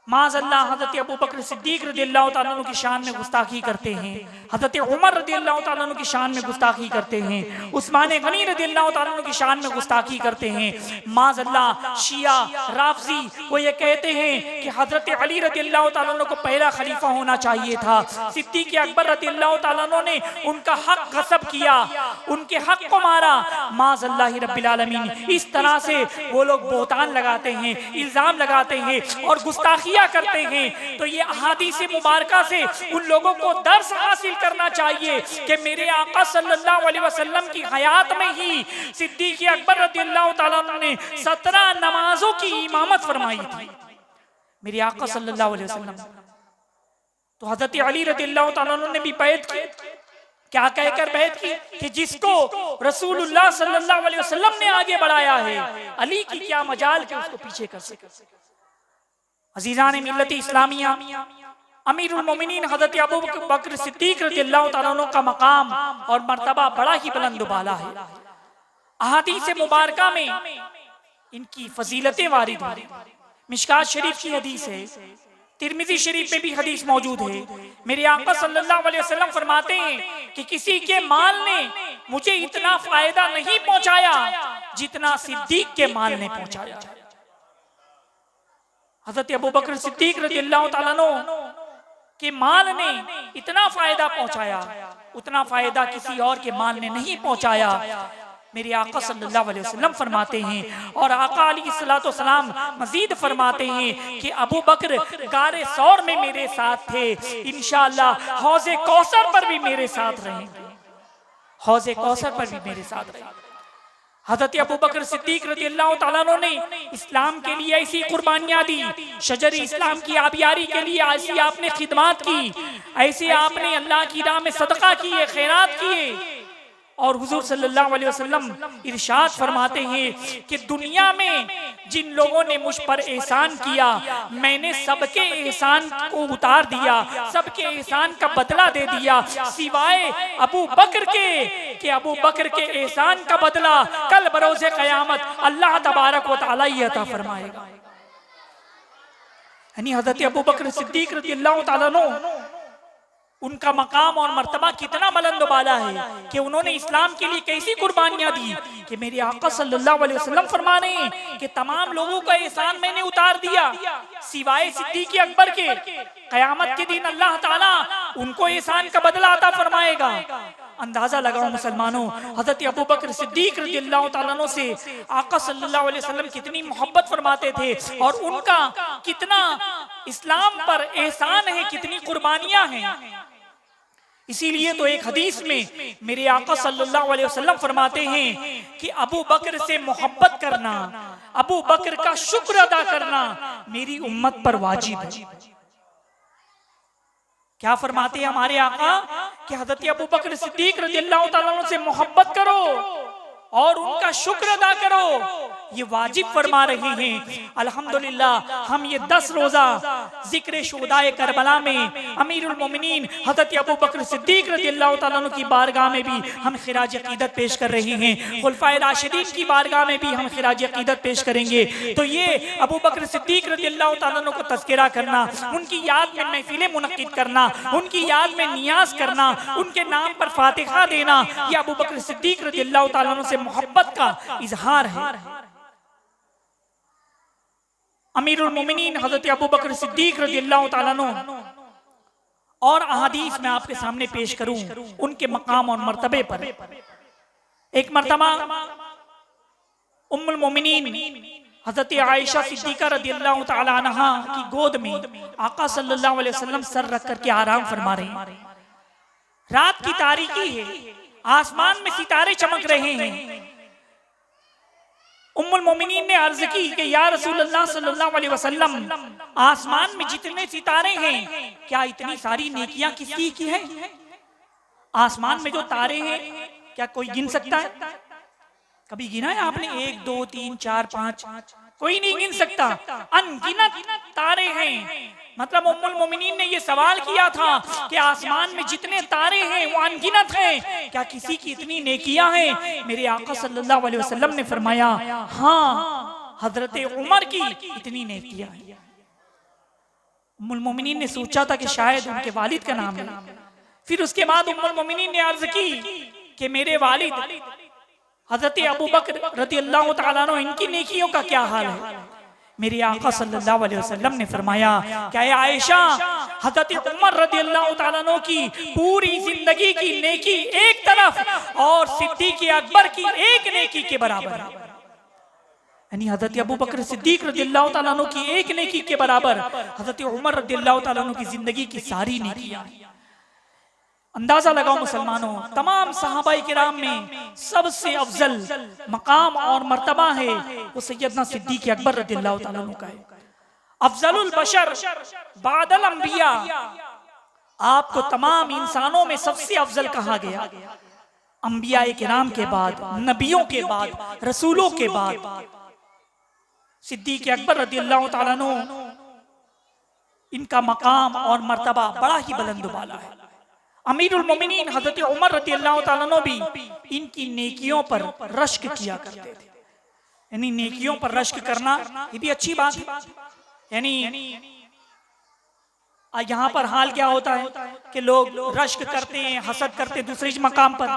माज़अल्लाह हज़रत अबू बकर सिद्दीक रज़ियल्लाहु ताला अन्हु की शान में गुस्ताखी करते हैं, हज़रत उमर रज़ियल्लाहु ताला अन्हु की शान में गुस्ताखी करते हैं, उस्मान गनी रज़ियल्लाहु ताला अन्हु की शान में गुस्ताखी करते हैं, माज़अल्लाह शिया राफ़ज़ी वो ये कहते हैं कि हज़रत अली रज़ियल्लाहु ताला अन्हु को पहला खलीफा होना चाहिए था। सिद्दीक अकबर रज़ियल्लाहु ताला अन्हु ने उनका हक गस्ब किया, उनके हक को मारा। माज़अल्लाह रब्बिल आलमीन। इस तरह से वो लोग बोहतान लगाते हैं, इल्ज़ाम लगाते हैं और गुस्ताखी करते हैं। तो ये अहादीस मुबारका से उन लोगों को दर्स हासिल करना चाहिए कि मेरे आका सल्लल्लाहु अलैहि वसल्लम की हयात में ही सिद्दीक अकबर रज़ियल्लाहु ताला अन्हु ने 17 नमाजों की इमामत फरमाई थी। मेरे आका सल्लल्लाहु अलैहि वसल्लम। तो हज़रत अली रज़ियल्लाहु ताला अन्हु ने भी बैत की क्या कहकर बैत की कि जिसको रसूलुल्लाह सल्लल्लाहु अलैहि वसल्लम ने आगे बढ़ाया है, अली की क्या मजाल के उसको पीछे कर सके। अजीजान मिल्लत इस्लामिया, अमीरुल मोमिनीन हजरत अबू बकर सिद्दीक रज़ियल्लाहु तआला अन्हु का मकाम और मर्तबा बड़ा ही बुलंद बाला है। अहादीस मुबारका में इनकी फजीलतें वारिद हैं। मिशकात शरीफ की हदीस है, तिरमिज़ी शरीफ में भी हदीस मौजूद है। मेरे आका सल्लल्लाहु अलैहि वसल्लम फरमाते हैं कि किसी के माल ने मुझे इतना फायदा नहीं पहुंचाया जितना सिद्दीक के माल ने पहुंचाया। हजरत अबू बकर सिद्दीक रज़ियल्लाहु तआला अन्हु के माल ने इतना फायदा पहुंचाया, उतना फायदा किसी और के माल ने नहीं पहुंचाया। मेरे आका सल्लल्लाहु अलैहि वसल्लम फरमाते हैं और आका अलैहिस्सलातु वस्सलाम मजीद फरमाते हैं कि अबू बकर गारे सौर में मेरे साथ थे, इंशाअल्लाह हौज़े कौसर पर भी मेरे साथ रहेंगे, हौज़े कौसर पर भी मेरे साथ रहेंगे। हज़रत अबू बकर सिद्दीक रज़ियल्लाहु तआला अन्हु ने इस्लाम के लिए ऐसी कुर्बानियां दी, शजर इस्लाम की आबियारी के लिए ऐसी आपने खिदमत की, ऐसे आपने अल्लाह की राह में सदका किए, खैरात किए। और हुजूर सल्लल्लाहु अलैहि वसल्लम इरशाद फरमाते हैं कि दुनिया में जिन लोगों ने मुझ पर एहसान किया, मैंने सबके एहसान को उतार दिया, सबके एहसान का बदला दे दिया, सिवाय अबू बकर के, कि अबू बकर के एहसान का बदला कल बरोज़े क़यामत अल्लाह तबारक व तआला ही अता फरमाएगा। यानी हज़रत अबू बकर सिद्दीक रज़ियल्लाहु तआला अन्हु, उनका मकाम और मर्तबा कितना बुलंद बाला है कि उन्होंने इस्लाम के लिए कैसी कुर्बानियां दी कि मेरे आका सल्लल्लाहु अलैहि वसल्लम फरमा रहे हैं कि तमाम लोगों का एहसान मैंने उतार दिया सिवाय सिद्दीक़ अकबर के। क़यामत के दिन अल्लाह ताला उनको एहसान का बदला अता फरमाएगा। अंदाजा लगाओ मुसलमानों, हजरत अबू बकर सिद्दीक रज़ियल्लाहु तआला अन्हु से आका सल्लल्लाहु अलैहि वसल्लम कितनी मोहब्बत फरमाते थे और उनका कितना इस्लाम पर एहसान है, कितनी कुर्बानियां हैं। इसीलिए तो एक हदीस में मेरे आका सल्लल्लाहु अलैहि वसल्लम फरमाते हैं कि अबू बकर से मोहब्बत करना, अबू बकर का शुक्र अदा करना मेरी उम्मत पर वाजिब है। क्या फरमाते हैं हमारे आका कि हज़रत अबू बकर सिद्दीक रज़ियल्लाहु तआला अन्हु से मोहब्बत करो और उनका शुक्र अदा करो, ये वाजिब फरमा रहे हैं। अल्हम्दुलिल्लाह हम ये 10 रोजा जिक्र शुहदाए करबला में अमीरुल मोमिनीन हज़रत अबू बकर सिद्दीक रज़ियल्लाहु तआला अन्हु की बारगाह में भी हम खिराज अकीदत पेश कर रहे हैं, खुलफाए राशिदीन की बारगाह में भी हम खिराज अकीदत पेश करेंगे। तो ये अबू बकर सिद्दीक रज़ियल्लाहु तआला अन्हु को तज़किरा करना, उनकी याद में महफिलें मुनक्किद करना, उनकी याद में नियाज करना, उनके नाम पर फातिहा देना, ये अबू बकर सिद्दीक रज़ियल्लाहु तआला अन्हु से मोहब्बत का इजहार है। अमीरुल मोमिनीन हज़रत अबू बकर सिद्दीक रज़ियल्लाहु तआला अन्हु और अहादीस में आपके सामने पेश करूं उनके मकाम और मर्तबे पर। एक मर्तबा उम्मुल मोमिनीन हज़रत आयशा सिद्दीका रज़ियल्लाहु तआला अन्हा की गोद में आका सल्लल्लाहु अलैहि वसल्लम सर रख करके आराम फरमा रहे हैं। रात की तारीकी है, आसमान में सितारे चमक रहे हैं। उम्मुल मोमिनीन ने अर्ज की कि या रसूलल्लाह सल्लल्लाहु अलैहि वसल्लम, आसमान में जितने सितारे हैं क्या इतनी सारी नेकियां किसकी की है? आसमान में जो तारे हैं क्या कोई गिन सकता है? कभी गिना है आपने? 1 2 3 4 5? कोई नहीं गिन सकता, अनगिनत तारे हैं। मतलब उम्मुल मोमिनीन ने ये सवाल किया था कि आसमान में जितने तारे हैं वो अनगिनत हैं, क्या किसी की इतनी नेकियां हैं? मेरे आका सल्लल्लाहु अलैहि वसल्लम ने फरमाया, हाँ, हजरत उमर की इतनी नेकियां हैं। उम्मुल मोमिनीन ने सोचा था कि शायद उनके वालिद का नाम है। फिर उसके बाद उम्मुल मोमिनीन ने अर्ज की कि मेरे वालिद हजरत अबू बकर रज़ियल्लाहु तआला अन्हु, इनकी नेकियों का क्या हाल है? मेरे आका सल्लल्लाहु अलैहि वसल्लम ने फरमाया, क्या आयशा, हजरत उमर रज़ियल्लाहु तआला अन्हु की पूरी जिंदगी की नेकी एक तरफ और सिद्दीक़ अकबर की एक नेकी के बराबर है। यानी हजरत अबू बकर सिद्दीक रज़ियल्लाहु तआला अन्हु की एक नेकी के बराबर हजरत उमर रज़ियल्लाहु तआला अन्हु की जिंदगी की सारी नेकियां। अंदाजा लगाओ मुसलमानों, तमाम सहाबाए किराम में सबसे अफजल मकाम और मर्तबा है वो सैयदना सिद्दीक़ अकबर रज़ियल्लाहु तआला अन्हु का है। अफजलुल बशर बादल अंबिया, आपको तमाम इंसानों में सबसे अफजल कहा गया, अंबिया किराम के बाद, नबियों के बाद, रसूलों के बाद। सिद्दीक अकबर रदियल्लाहु ताला अन्हु, इनका मकाम और मर्तबा बड़ा ही बुलंद वाला है। अमीरुल मोमिनीन हजरत उमर रदियल्लाहु ताला अन्हु भी इनकी नेकियों पर रश्क किया करते थे। यानी नेकियों पर रश्क करना ये भी अच्छी बात है। यानी यहाँ पर हाल क्या होता है कि लोग रश्क करते हैं, हसद करते हैं दूसरे मकाम पर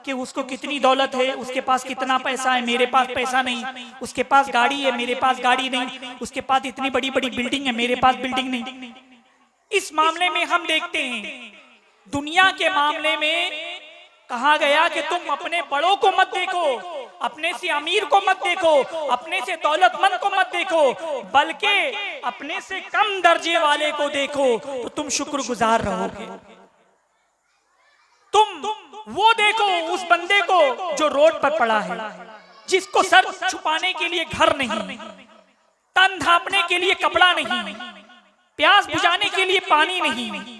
कि उसको कितनी दौलत है, उसके पास कितना पैसा है, मेरे पास पैसा नहीं, उसके पास गाड़ी है, मेरे पास गाड़ी नहीं, उसके पास इतनी बड़ी बड़ी बिल्डिंग है, मेरे पास बिल्डिंग नहीं। इस मामले में हम देखते हैं, दुनिया के मामले में कहा गया कि तुम अपने बड़ों को मत देखो, अपने से अमीर को मत देखो, अपने से दौलतमंद को मत देखो, बल्कि अपने से कम दर्जे वाले को देखो तो तुम शुक्रगुजार रहोगे। तुम वो देखो उस बंदे को जो रोड पर पड़ा है, जिसको सर छुपाने के लिए घर नहीं, तन ढांपने के लिए कपड़ा नहीं, प्यास बुझाने के लिए पानी नहीं,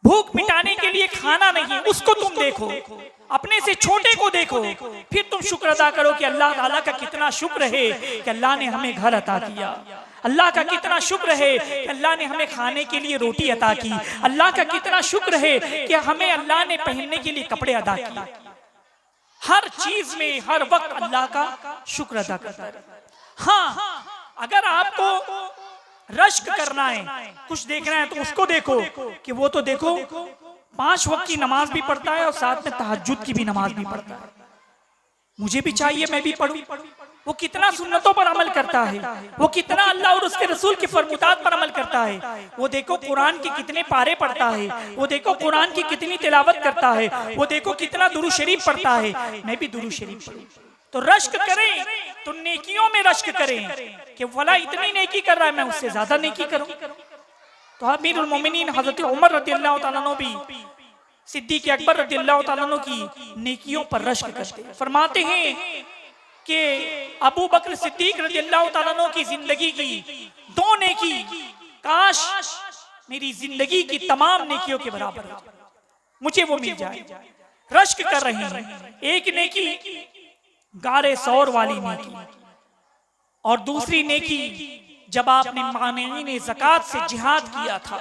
भूख मिटाने के लिए खाना नहीं, उसको तुम देखो। अपने से छोटे को देखो, फिर तुम शुक्र अदा करो कि अल्लाह ताला का कितना शुक्र है कि अल्लाह ने हमें घर अता किया, अल्लाह का कितना शुक्र है कि अल्लाह ने हमें खाने के लिए रोटी अता की, अल्लाह का कितना शुक्र है कि हमें अल्लाह ने पहनने के लिए कपड़े अदा किए। हर चीज में हर वक्त अल्लाह का शुक्र अदा करता है। हाँ, अगर आपको रश्क करना है, कुछ देखना है, तो उसको देखो कि वो तो देखो 5 वक्त की नमाज भी पढ़ता है और साथ में तहज्जुद की भी नमाज भी पढ़ता है। मुझे भी चाहिए मैं भी पढ़ूं। वो कितना सुन्नतों पर अमल करता है, वो कितना अल्लाह और उसके रसूल की फरमुदात पर अमल करता है। वो देखो कुरान के कितने पारे पढ़ता है, वो देखो कुरान की कितनी तिलावत करता है, वो देखो कितना दुरूद शरीफ पढ़ता है। मैं भी दुरूद शरीफ पढ़ूं। तो रश्क करें तो नेकियों में रश्क करें कि वला इतनी नेकी कर रहा है, मैं उससे ज्यादा नेकी करूं। तो अमीरुल मोमिनीन हजरत उमर रदियल्लाहु ताला अन्हु भी सिद्दीक अकबर रदियल्लाहु ताला अन्हु की नेकियों पर रश्क करते हैं। फरमाते हैं कि अबू बकर सिद्दीक रदियल्लाहु ताला अन्हु की जिंदगी की 2 नेकी काश मेरी जिंदगी की तमाम नेकियों के बराबर हो, मुझे वो मिल जाए। रश्क कर रहे हैं। एक नेकी गारे सौर वाली नेकी, और दूसरी नेकी जब आपने मानेईन ज़कात से जिहाद किया था,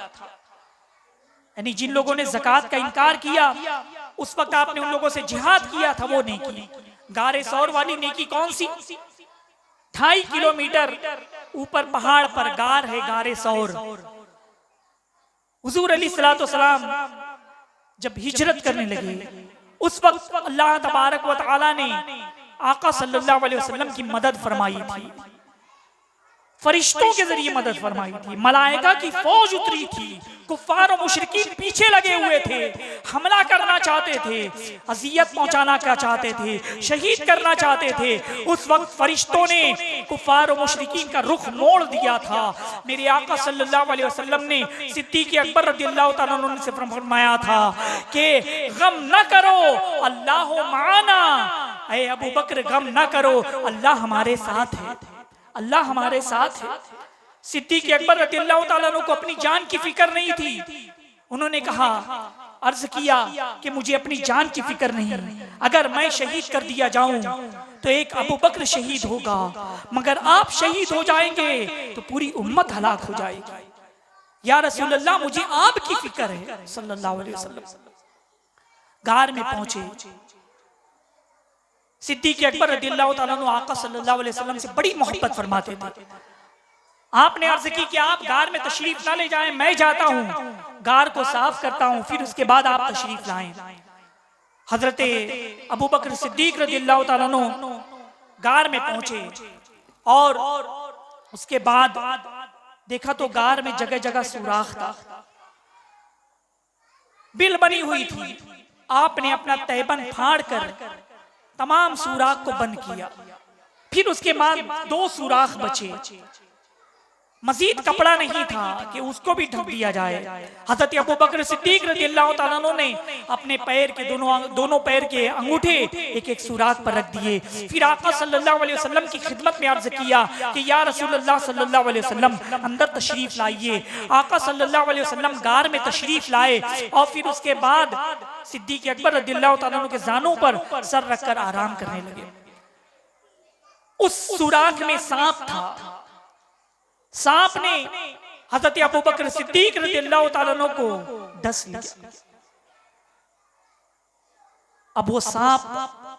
यानी जिन लोगों ने ज़कात का इनकार किया उस वक्त आपने उन लोगों से जिहाद किया था, वो नेकी। गारे सौर वाली नेकी कौन सी? 2.5 किलोमीटर ऊपर पहाड़ पर गार है गारे सौर। हुजूर अलैहिस्सलातु वस्सलाम जब हिजरत करने लगे उस वक्त अल्लाह तबारक व तआला ने आका सल्लल्लाहु अलैहि वसल्लम की मदद फरमाई थी, फरिश्तों के जरिए मदद फरमाई थी, मलाइका की फौज उतरी थी, कुफ्फार और मुशरिकीन पीछे लगे हुए थे, हमला करना चाहते थे, अजियत पहुंचाना क्या चाहते थे, शहीद करना चाहते थे। उस वक्त फरिश्तों ने कुफ्फार और मुशरिकीन का रुख मोड़ दिया था। मेरे आका सल्लल्लाहु अलैहि वसल्लम ने सिद्दीक अकबर रदियल्लाहु ताला अन्हु से फरमाया था कि गम न करो, अल्लाह माना। ऐ अबू बकर गम न करो, अल्लाह हमारे साथ है, अल्लाह हमारे साथ है। सिद्दीक अकबर रदियल्लाहु ताला अन्हु को अपनी जान की फिक्र नहीं थी। उन्होंने कहा, अर्ज किया कि मुझे अपनी जान की फिक्र नहीं, अगर मैं शहीद कर दिया जाऊं तो एक अबू बकर शहीद होगा, मगर आप शहीद हो जाएंगे तो पूरी उम्मत हलाक हो जाएगी। या रसूल अल्लाह, मुझे आपकी फिक्र है सल्लल्लाहु अलैहि वसल्लम। गार में पहुंचे, सिद्दीक अकबर रदियल्लाहु ताला अन्हु आका सल्लल्लाहु अलैहि वसल्लम से बड़ी मोहब्बत फरमाते थे। आपने अर्ज की कि आप गार में तशरीफ ना ले जाएं, मैं जाता हूं, गार को साफ करता हूं, फिर उसके बाद आप तशरीफ लाएं। हजरत अबू बकर सिद्दीक रदियल्लाहु ताला अन्हु गार में पहुंचे और उसके बाद देखा तो गार में जगह जगह सुराख था, बिल बनी हुई थी। आपने अपना तहबन फाड़ कर तमाम सुराख को बंद किया। फिर उसके बाद 2 सुराख बचे, मजीद कपड़ा नहीं था कि उसको भी ढक दिया जाए। हजरत अबू बकर सिद्दीक रज़ियल्लाहु ताला अन्हु ने अपने पैर के दोनों पैर के अंगूठे एक एक सुराख पर रख दिए। फिर आका सल्लल्लाहु अलैहि वसल्लम की खिदमत में अर्ज किया कि या रसूलुल्लाह सल्लल्लाहु अलैहि वसल्लम अंदर तशरीफ लाइए। आका सल्लल्लाहु अलैहि वसल्लम गार में तशरीफ लाए और फिर उसके बाद सिद्दीक अकबर रज़ियल्लाहु ताला अन्हु के जानों पर सर रखकर आराम करने लगे। उस सुराख में सांप था। सांप ने हजरत अबू बकर सिद्दीक रज़ियल्लाहु ताला अन्हु को डस लिया। अब वो सांप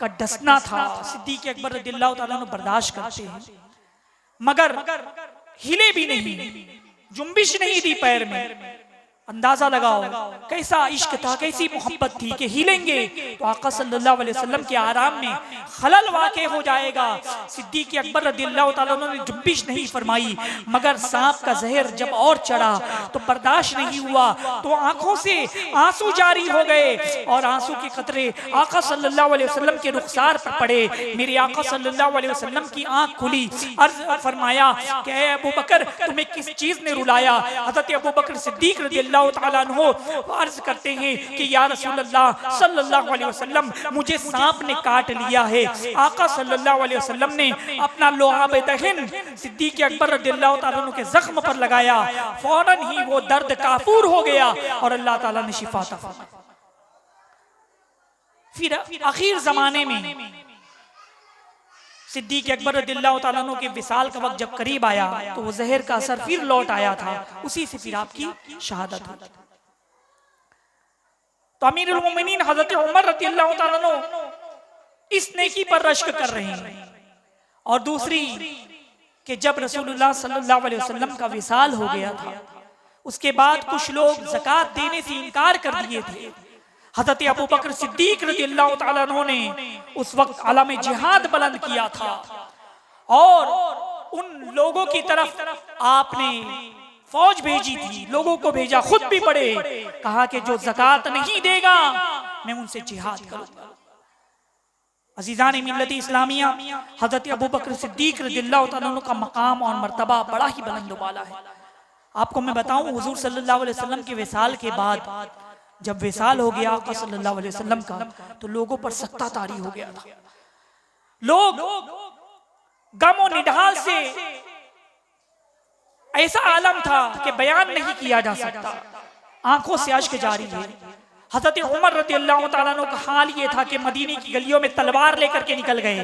का डसना था सिद्दीक अकबर रज़ियल्लाहु ताला अन्हु बर्दाश्त करते हैं, मगर हिले भी नहीं, जुम्बिश नहीं दी पैर में। अंदाजा लगाओ कैसा इश्क था, कैसी मोहब्बत थी कि हिलेंगे तो आका सल्लल्लाहु अलैहि वसल्लम के आराम में खलल वाक़े हो जाएगा। सिद्दीक अकबर रज़ियल्लाहु ताला अन्हु ने जुम्बिश नहीं फरमाई, मगर सांप का जहर जब और चढ़ा तो बर्दाश्त नहीं हुआ, तो आंखों से आंसू जारी हो गए और आंसू के कतरे आका सल्लल्लाहु अलैहि वसल्लम के रुखसार पर पड़े। मेरे आका सल्लल्लाहु अलैहि वसल्लम की आंख खुली। अर्ज फरमाया कि ऐ अबू बकर तुम्हें किस चीज ने रुलाया? हजरत अबू बकर सिद्दीक रज़ियल्लाहु ताला अन्हु अर्ज करते हैं कि या रसूलल्लाह सल्लल्लाहु अलैहि वसल्लम मुझे सांप ने काट लिया है। आका सल्लल्लाहु अलैहि वसल्लम ने अपना लुआब दहन सिद्दीक अकबर रज़ियल्लाहु ताला अन्हु के जख्म पर लगाया। फौरन ही वो दर्द काफूर हो गया और अल्लाह ताला ने शिफा अता फरमाई। फिर आखिर जमाने में सिद्दीक अकबर रज़ियल्लाहु ताला अन्हु के विसाल का वक्त जब करीब आया तो वो जहर का असर फिर लौट आया था, उसी से फिर आपकी शहादत हुई। तो अमीरुल मोमिनीन हजरत उमर रज़ियल्लाहु ताला अन्हु इस नेकी पर रश्क कर रहे हैं, और दूसरी कि जब रसूलुल्लाह सल्लल्लाहु अलैहि वसल्लम का विसाल हो गया था उसके बाद कुछ लोग ज़कात देने से इनकार कर दिए थे। हजरत अबू बकर सिद्दीक रज़ियल्लाहु ताला अन्हु ने उस वक्त आलम जिहाद बुलंद किया था और उन लोगों की तरफ आपने फौज भेजी थी, लोगों को भेजा, खुद भी पढ़े, कहा कि जो ज़कात नहीं देगा मैं उनसे जिहाद करूंगा। अज़ीज़ान मिल्लत इस्लामिया, हजरत अबू बकर सिद्दीक रज़ियल्लाहु ताला अन्हु का मकाम और मर्तबा बड़ा ही बुलंद वाला है। आपको मैं बताऊं, हुजूर सल्लल्लाहु अलैहि वसल्लम के विसाल के बाद जब विसाल हो गया आका सल्लल्लाहु अलैहि वसल्लम का, तो लोगों पर सख्ता तारी हो गया था। लोग गम और निढाल से ऐसा आलम था कि बयान नहीं किया जा सकता, आंखों से अश्क जारी है। हजरत उमर रज़ियल्लाहु ताला अन्हु का हाल ये था कि मदीने की गलियों में तलवार लेकर के निकल गए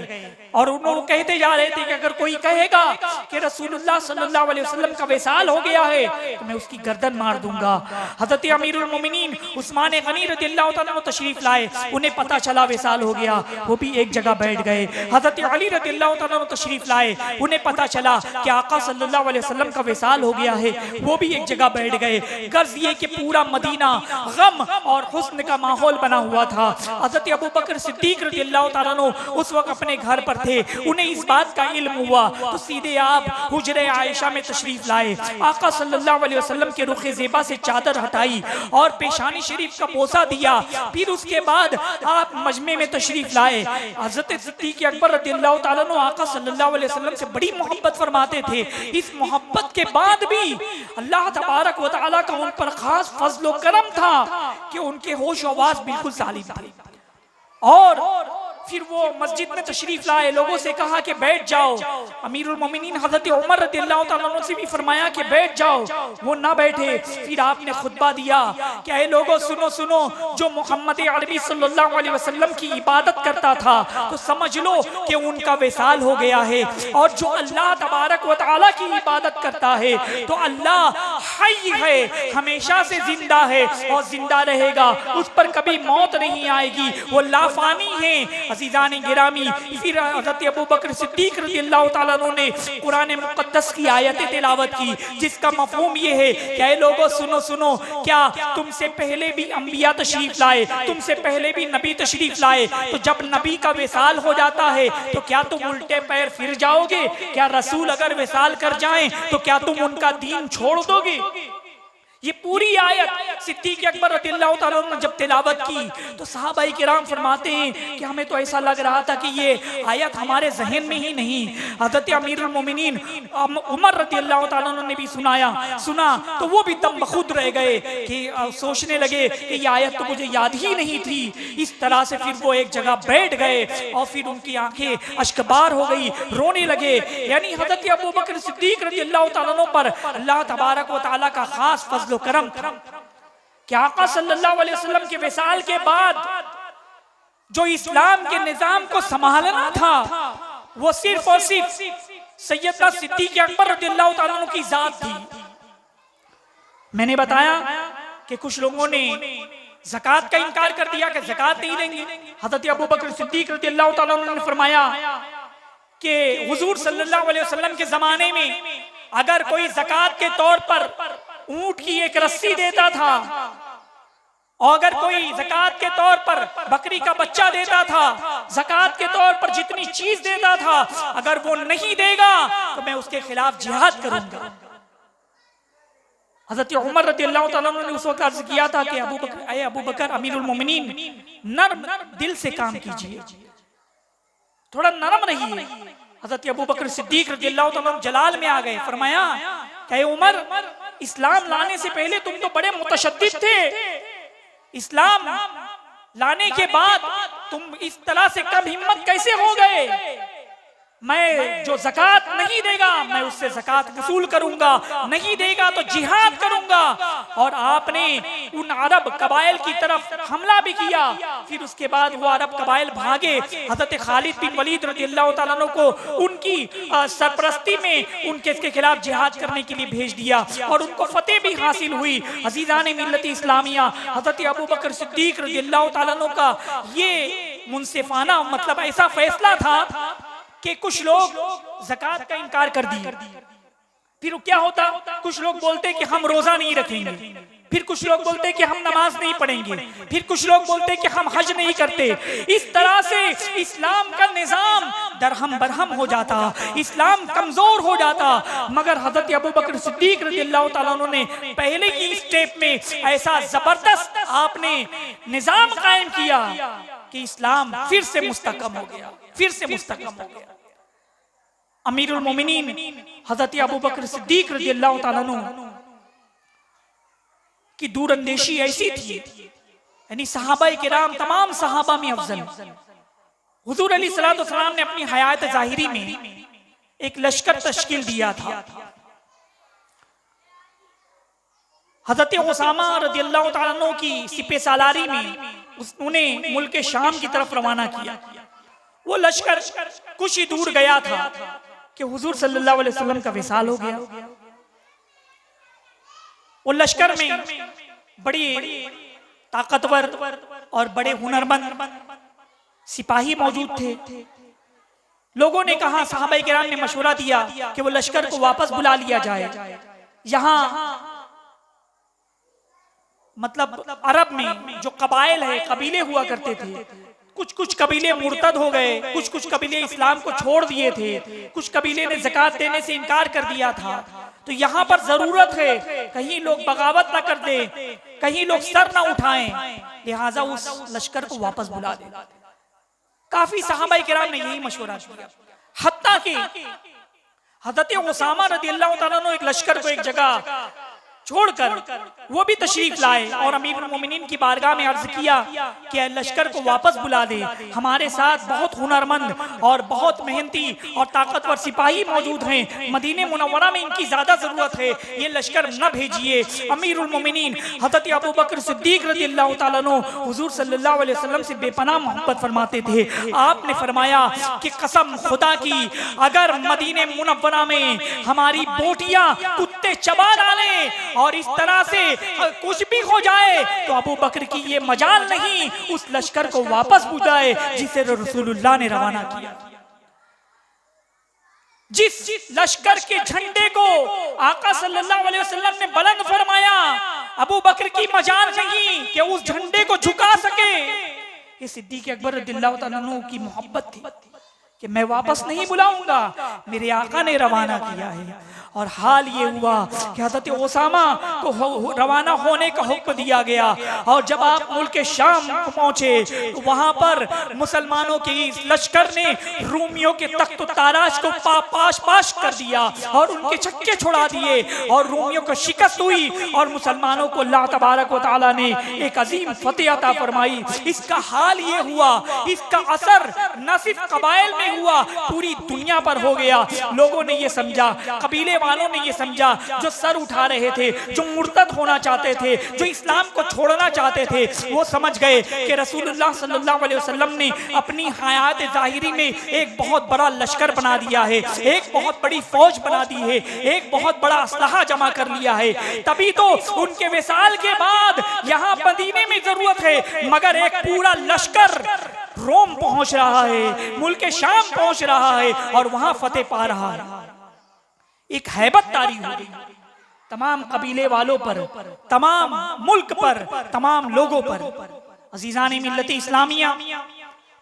और उन्होंने कहते जा रहे थे कि अगर कोई कहेगा कि रसूलुल्लाह सल्लल्लाहु अलैहि वसल्लम का विसाल हो गया है तो मैं उसकी गर्दन मार दूंगा। हजरत अमीरुल मोमिनीन उस्मान गनी रज़ियल्लाहु ताला अन्हु तशरीफ लाए, उन्हें पता चला विसाल हो गया, वो भी एक जगह बैठ गए। हजरत अली रज़ियल्लाहु ताला अन्हु तशरीफ लाए, उन्हें पता चला कि आका सल्लल्लाहु अलैहि वसल्लम का विसाल हो गया है, वो भी एक जगह बैठ गए। गर्ज ये कि पूरा मदीना गम और हुस्न का माहौल बना हुआ था। हज़रत अबू बकर सिद्दीक रज़ियल्लाहु ताला अन्हु उस वक्त अपने घर पर थे, उन्हें इस बात का इल्म हुआ तो सीधे आप हुजरे आयशा में तशरीफ लाए। आका सल्लल्लाहु अलैहि वसल्लम के रुखे ज़ेबा से चादर हटाई और पेशानी शरीफ का पोसा दिया। फिर उसके बाद आप मजमे में तशरीफ लाए। हज़रत सिद्दीक अकबर रज़ियल्लाहु ताला अन्हु आका सल्लल्लाहु अलैहि वसल्लम से बड़ी मोहब्बत फरमाते थे। इस मोहब्बत के बाद भी अल्लाह तबारक व तआला का उन पर खास फजल व करम था कि उनके होश आवाज बिल्कुल सालिम थी। और फिर वो मस्जिद में तशरीफ लाए, लोगों से कहा कि बैठ जाओ। अमीरुल मोमिनीन हजरत उमर रज़ियल्लाहु ताला अन्हु से भी फरमाया कि बैठ जाओ, वो ना बैठे। फिर आपने खुतबा दिया कि ऐ लोगों सुनो सुनो, जो मोहम्मद अरबी सल्लल्लाहु अलैहि वसल्लम की इबादत करता था तो समझ लो कि उनका विसाल हो गया है, और जो अल्लाह तबारक व तआला की इबादत करता है तो अल्लाह हई है, हमेशा से जिंदा है और जिंदा रहेगा, उस पर कभी मौत नहीं आएगी, वो लाफानी है। अज़ीज़ान गिरामी, फिर हज़रत अबू बकर सिद्दीक रज़ियल्लाहु ताला अन्हु ने कुरान मुक़द्दस की आयतें तिलावत की, जिसका मफ़हूम ये है कि ऐ लोगों सुनो सुनो, क्या तुमसे पहले भी अंबिया तशरीफ लाए, तुमसे पहले भी नबी तशरीफ लाए, तो जब नबी का विसाल हो जाता है तो क्या तुम उल्टे पैर फिर जाओगे? क्या रसूल अगर विसाल कर जाएं तो क्या तुम उनका दीन छोड़ दोगे? ये पूरी आयत सिद्दीक अकबर रज़ियल्लाहु ताला अन्हु ने जब तिलावत की तो सहाबाई किराम फरमाते हैं कि हमें तो ऐसा लग रहा था कि ये आयत हमारे जहन में ही नहीं, हज़रत अमीरुल मोमिनीन उमर रज़ियल्लाहु ताला अन्हु ने भी सुना तो वो भी दम बखुद रह गए कि सोचने लगे कि ये आयत तो मुझे याद ही नहीं थी। इस तरह से फिर वो एक जगह बैठ गए और फिर उनकी आंखें अश्कबार हो गई, रोने लगे। यानी हज़रत अबू बकर सिद्दीक रज़ियल्लाहु ताला अन्हु पर अल्लाह तबारक व तआला का खास फज़्ल व करम था कि आका सल्लल्लाहु अलैहि वसल्लम के विसाल के बाद जो इस्लाम के निजाम को संभालना था वो सिर्फ और सिर्फ सैयदना सिद्दीक अकबर रज़ियल्लाहु ताला अन्हु की जात थी। मैंने बताया कि कुछ लोगों ने ज़कात का इनकार कर दिया कि ज़कात नहीं देंगे। हज़रत अबू बकर सिद्दीक रज़ियल्लाहु ताला अन्हु ने फरमाया कि हुजूर सल्लल्लाहु अलैहि वसल्लम के ज़माने में अगर कोई ज़कात के तौर पर ऊंट की एक रस्सी देता था और अगर कोई ज़कात के तौर पर बकरी का बच्चा देता था, ज़कात के तौर पर जितनी चीज देता था, अगर वो नहीं देगा तो मैं उसके खिलाफ जिहाद करूंगा। हज़रत उमर रज़ियल्लाहु ताला अन्हु ने उस वक्त अर्ज किया था कि अबू बकर अमीरुल मोमिनीन नर्म दिल से काम कीजिए, थोड़ा नरम रहिए। हज़रत अबू बकर सिद्दीक रज़ियल्लाहु ताला अन्हु जलाल में आ गए, फरमाया कि उमर इस्लाम लाने से पहले तुम तो बड़े मुतशद्दिद थे, इस्लाम लाने के बाद तुम इस तरह से कम हिम्मत कैसे हो गए? मैं जो ज़कात नहीं देगा मैं उससे ज़कात वसूल करूंगा, नहीं देगा तो जिहाद करूंगा। और आपने उन अरब कबाइल की तरफ हमला भी किया, फिर उसके बाद वो अरब कबाइल भागे। हज़रत खालिद बिन वलीद रज़ियल्लाहु ताला अन्हु को उनकी सरपरस्ती में उनके खिलाफ जिहाद करने के लिए भेज दिया और उनको फतेह भी हासिल हुई। अज़ीज़ान मिल्लत इस्लामिया, हज़रत अबू बकर सिद्दीक रज़ियल्लाहु ताला अन्हु का ये मुनसिफाना मतलब ऐसा फैसला था कि कुछ लोग ज़कात का इनकार कर दिए। फिर क्या होता, कुछ लोग बोलते कि हम रोजा नहीं रखेंगे, फिर कुछ लोग बोलते कि हम नमाज नहीं पढ़ेंगे, फिर कुछ लोग बोलते कि हम हज नहीं करते। इस तरह से इस्लाम का निजाम दरहम बरहम हो जाता, इस्लाम कमजोर हो जाता। मगर हज़रत अबू बकर सिद्दीक रज़ियल्लाहु ताला अन्हु ने पहले ही स्टेप में ऐसा जबरदस्त आपने निजाम कायम किया कि इस्लाम फिर से मुस्तकम हो गया, फिर से मुस्तकम हो गया। अमीरुल मोमिनीन हज़रत अबू बकर सिद्दीक रज़ियल्लाहु ताला अन्हु की दूरअंदेशी ऐसी थी, यानी सहाबाए किराम तमाम सहाबा में अफजल। हुजूर अलैहिस्सलातु वस्सलाम ने अपनी हयात ज़ाहिरी में एक लश्कर तश्कील दिया था। हज़रत उसामा रज़ियल्लाहु ताला अन्हु की सिपह सालारी में उन्हें मुल्क शाम की तरफ रवाना किया। वो लश्कर कुछ ही दूर गया था कि हुजूर सल्लल्लाहु अलैहि वसल्लम का विसाल हो गया। वो लश्कर में बड़ी ताकतवर और बड़े हुनरमंद सिपाही मौजूद थे। लोगों ने कहा, सहाबाए किराम ने मशवरा दिया कि वो लश्कर को वापस बुला लिया जाए। यहाँ मतलब अरब में जो कबाइल है, कबीले हुआ करते थे, कुछ कबीले मुर्तद हो गए, कुछ कबीले इस्लाम को छोड़ दिए थे, कुछ कबीले ने ज़कात देने से इनकार कर दिया था। तो यहाँ पर जरूरत है कहीं लोग बगावत ना कर दे, कहीं लोग सर ना उठाएं, लिहाजा उस लश्कर को वापस बुला दे। काफी सहाबाए किराम ने यही मशवरा किया। हत्ता कि हज़रत उसामा रज़ियल्लाहु ताला अन्हु एक लश्कर को एक जगह छोड़कर वो भी तशरीफ लाए और अमीरुल मोमिनीन की बारगाह में अर्ज किया कि लश्कर को वापस बुला दे, हमारे साथ बहुत हुनरमंद और बहुत मेहनती और ताकतवर सिपाही मौजूद हैं, मदीने मुनव्वरा में इनकी ज्यादा जरूरत है, ये लश्कर न भेजिए। अमीरुल मोमिनीन हज़रत अबू बकर सिद्दीक रज़ियल्लाहु ताला अन्हु हुजूर सल्लल्लाहु अलैहि वसल्लम से बेपनाह मोहब्बत फरमाते थे। आपने फरमाया कि कसम खुदा की, अगर मदीने मुनव्वरा में हमारी बोटियां कुत्ते चबा डालें और इस तरह से कुछ भी हो जाए तो अबू बकर की ये मजाल नहीं उस लश्कर को वापस बुलाए जिसे रसूलुल्लाह ने रवाना किया। जिस लश्कर के झंडे को आका सल्लल्लाहु अलैहि वसल्लम ने बुलंद फरमाया, अबू बकर की मजाल नहीं कि उस झंडे को झुका सके। ये सिद्दीक अकबर रज़ियल्लाहु ताला अन्हु की मोहब्बत थी। कि मैं वापस नहीं बुलाऊंगा, मेरे आका ने रवाना किया है। और हाल ये हुआ कि हज़रत ओसामा को रवाना होने का हुक्म दिया गया। और जब आप मुल्क शाम पहुंचे तो वहां पर मुसलमानों के इस लश्कर ने रूमियों के तख्त ताराश को पाश पाश कर दिया और उनके छक्के छुड़ा दिए और रूमियों को शिकस्त हुई और मुसलमानों को अल्लाह तबारक व तआला ने एक अजीम फतेह अता फरमाई। इसका हाल ये हुआ, इसका असर न सिर्फ कबाइल में हुआ, पूरी दुनिया पर हो गया। लोगों ने ये समझा, कबीले वालों ने ये समझा, जो सर उठा रहे थे, जो मुर्तद होना चाहते थे, जो इस्लाम को छोड़ना चाहते थे, वो समझ गए कि रसूलुल्लाह सल्लल्लाहु अलैहि वसल्लम ने अपनी हयात ज़ाहिरी में एक बहुत बड़ा लश्कर बना दिया है, एक बहुत बड़ी फौज बना दी है, एक बहुत बड़ा असलहा जमा कर लिया है। तभी तो उनके विसाल के बाद यहाँ मदीने में जरूरत है, मगर एक पूरा लश्कर रोम पहुंच रहा है, मुल्क शाम पहुंच रहा है और वहां फतेह पा रहा है। एक हैबत तारी हो गई तमाम कबीले वालों पर, तमाम मुल्क पर, तमाम लोगों पर। अजीजान मिल्लत इस्लामिया,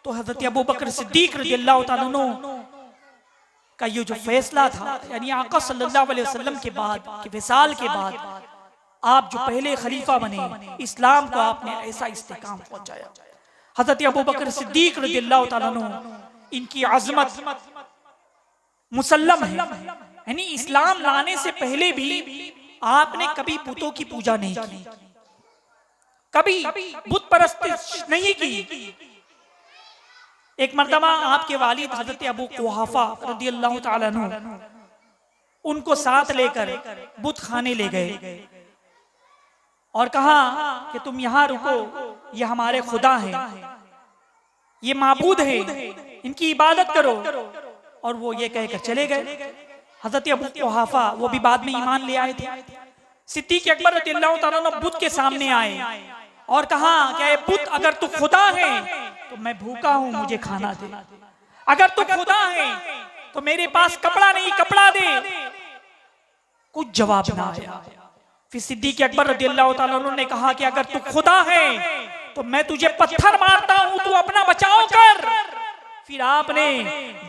तो हजरत अबू बकर सिद्दीक रज़ियल्लाहु ताला अन्हु का ये जो फैसला था, यानी आका सल्लल्लाहु अलैहि वसल्लम के बाद के विसाल के बाद आप जो पहले खलीफा बने, इस्लाम को आपने ऐसा इस्तेकाम पहुंचाया। हजरत अबू बकर सिद्दीक रज़ियल्लाहु ताला अन्हु, इनकी अजमत मुसल्लम है, यानी इस्लाम लाने से पहले भी आपने कभी बुतों की पूजा नहीं की, कभी बुत परस्ती नहीं की। एक मर्तबा आपके वालिद हजरत अबू कुहाफा रज़ियल्लाहु ताला अन्हु उनको साथ लेकर बुत खाने ले गए और कहा कि तुम यहाँ रुको, ये हमारे खुदा हैं, ये माबूद हैं, इनकी इबादत करो। और वो ये कहकर चले गए। हजरत अबू कुहाफा वो भी बाद में ईमान ले आए थे। सिद्दीक अकबर रज़ियल्लाहु ताला अन्हु बुत के सामने आए और कहा कि बुत, अगर तू खुदा है तो मैं भूखा हूं, मुझे खाना दे। अगर तू खुदा है तो मेरे पास कपड़ा नहीं, कपड़ा दे। कुछ जवाब ना आया। फिर सिद्दीक अकबर रज़ियल्लाहु ताला अन्हु ने कहा कि अगर तू खुदा है तो मैं तुझे पत्थर मारता हूं, तू अपना बचाव कर। फिर आपने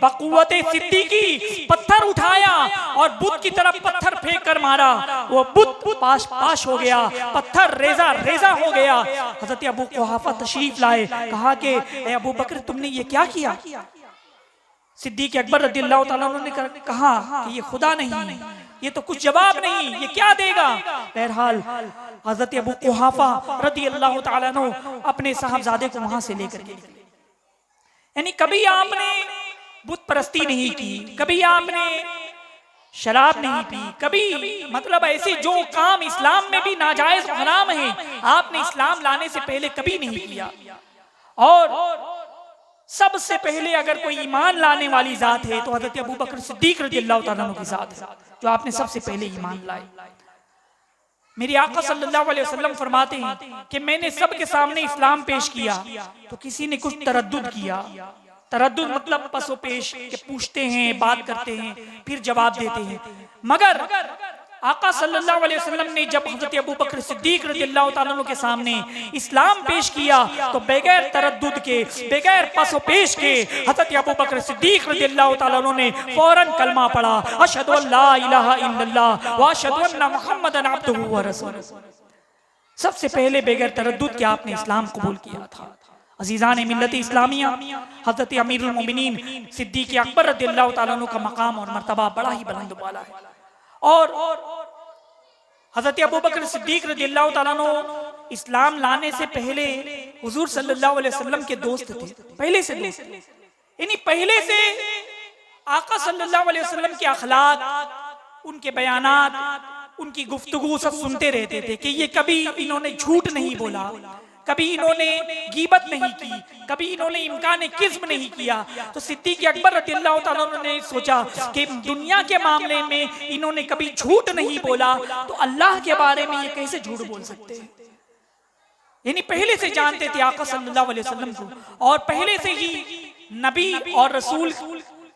बकुवते सिद्दीकी पत्थर उठाया और बुत की तरफ पत्थर फेंक कर मारा। वो बुत पाश पाश हो गया, पत्थर रेजा रेजा हो गया। हजरत अबू कुहाफा तशरीफ लाए, कहा कि ए अबू बकर, तुमने ये क्या किया? सिद्दीक अकबर रज़ियल्लाहु ताला अन्हु ने कहा कि ये खुदा नहीं, ये तो कुछ जवाब नहीं, ये क्या देगा? बहरहाल हजरत अबू कुहाफा रज़ियल्लाहु ताला अन्हु अपने साहबजादे को वहां से लेकर गए। यानी कभी आपने बुत परस्ती नहीं की, कभी आपने शराब नहीं पी, कभी मतलब ऐसे जो काम इस्लाम में भी नाजायज हराम है, आपने इस्लाम लाने से पहले कभी नहीं किया। और सबसे पहले अगर कोई ईमान लाने वाली जात है तो हजरत अबू बकर सिद्दीक रज़ियल्लाहु ताला अन्हु की जात है, जो आपने सबसे पहले ईमान लाए। मेरे आका सल्लल्लाहु अलैहि वसल्लम फरमाते हैं कि मैंने सबके सामने इस्लाम पेश किया तो किसी ने कुछ तरद्दुद किया। तरद्दुद मतलब पसो पेश के पूछते हैं, बात करते हैं, फिर जवाब देते हैं। मगर आका सल्लल्लाहु अलैहि वसल्लम ने जब हज़रत अबू बकर सिद्दीक रज़ियल्लाहु ताला अन्हु के सामने इस्लाम पेश किया तो बगैर तरद्दुद के, बगैर पसो पेश के हज़रत अबू बकर सिद्दीक रज़ियल्लाहु ताला अन्हु ने फौरन कलमा पढ़ा, अशहदु अल्ला इलाहा इल्लल्लाह व अशहदु अन्ना मुहम्मदन अब्दुहु व रसूलुहु। सबसे पहले बगैर तरद्दुद के आपने इस्लाम कबूल किया था। अजीजान मिल्लत इस्लामिया, हज़रत अमीरुल मोमिनीन सिद्दीक अकबर रज़ियल्लाहु ताला अन्हु का मकाम और मर्तबा बड़ा ही बुलंद वाला है। और हज़रत अबू बकर सिद्दीक रज़ियल्लाहु ताला अन्हु इस्लाम लाने से पहले हुजूर सल्लल्लाहु अलैहि वसल्लम के दोस्त थे, पहले से दोस्त, यानी पहले से आका सल्लल्लाहु अलैहि वसल्लम के अखलाक, उनके बयानात, उनकी गुफ्तगू सब सुनते रहते थे कि ये कभी इन्होंने झूठ नहीं बोला, कभी इन्होंने गीबत नहीं की, कभी इन्होंने इम्कान किस्म नहीं किया। तो सिद्दीक अकबर रज़ियल्लाहु ताला अन्हु ने सोचा कि दुनिया के मामले में इन्होंने कभी झूठ नहीं बोला तो अल्लाह के बारे में ये कैसे झूठ बोल सकते हैं। यानी पहले से जानते थे आका सल्लल्लाहु अलैहि वसल्लम को और पहले से ही नबी और रसूल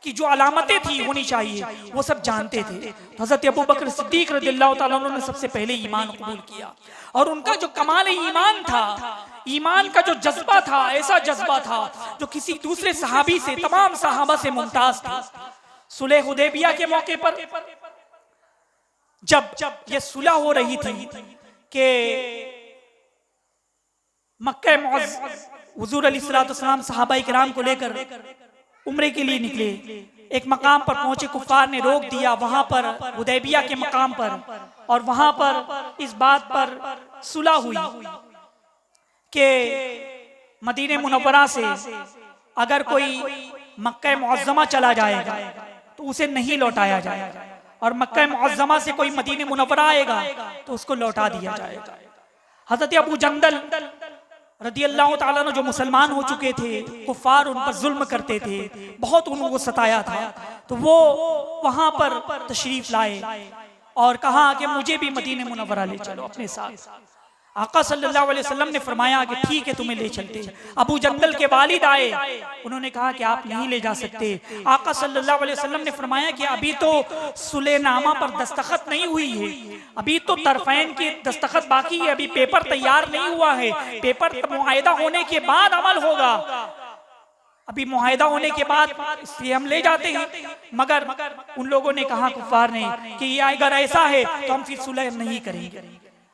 की जो अलामतें थी होनी चाहिए वो सब जानते थे। तो हज़रत अबू बकर सिद्दीक रज़ियल्लाहु ताला अन्हु ने सबसे पहले ईमान कबूल किया। और उनका जो कमाल ईमान था, ईमान का जो जज्बा था, ऐसा जज्बा था जो किसी दूसरे सहाबी से, तमाम सहाबा से मुमताज था। सुलह हुदैबिया के मौके पर जब ये सुलह हो रही थी कि मक्का हुजूर अलैहिस्सलाम सहाबाए किराम को लेकर उम्रे के लिए निकले। एक मकाम पर पहुंचे, कुफार ने रोक दिया वहां पर, हुदैबिया के मकाम पर, और वहां पर इस बात पर सुलह हुई कि मदीने मुनव्वरा से अगर कोई मक्का मुअज़्ज़मा चला जाएगा तो उसे नहीं लौटाया जाएगा, और मक्का मुअज़्ज़मा से कोई मदीने मुनव्वरा आएगा तो उसको लौटा दिया जाएगा। हज़रत अबू जंदल रदियल्लाहु ताला अन्हु जो मुसलमान हो चुके थे, कुफार उन पर जुल्म करते थे, बहुत उनको सताया था, तो वो वहां पर तशरीफ लाए और कहा कि मुझे भी मदीने मुनव्वरा ले चलो अपने साथ। आका सल्लल्लाहु अलैहि वसल्लम ने फरमाया कि ठीक है, तुम्हें ले चलते। अबू जंदल के वालिद आए, उन्होंने कहा कि आप नहीं ले जा सकते। आका सल्लल्लाहु अलैहि वसल्लम ने फरमाया कि अभी तो सुलेनामा पर दस्तखत नहीं हुई है, अभी तो तरफैन की दस्तखत बाकी है, अभी पेपर तैयार नहीं हुआ है, पेपर मुआहिदा होने के बाद अमल होगा, अभी मुआहिदा होने के बाद इसलिए हम ले जाते हैं। मगर उन लोगों ने कहा, कुफार ने, कि ये अगर ऐसा है तो हम फिर सुलह नहीं करेंगे,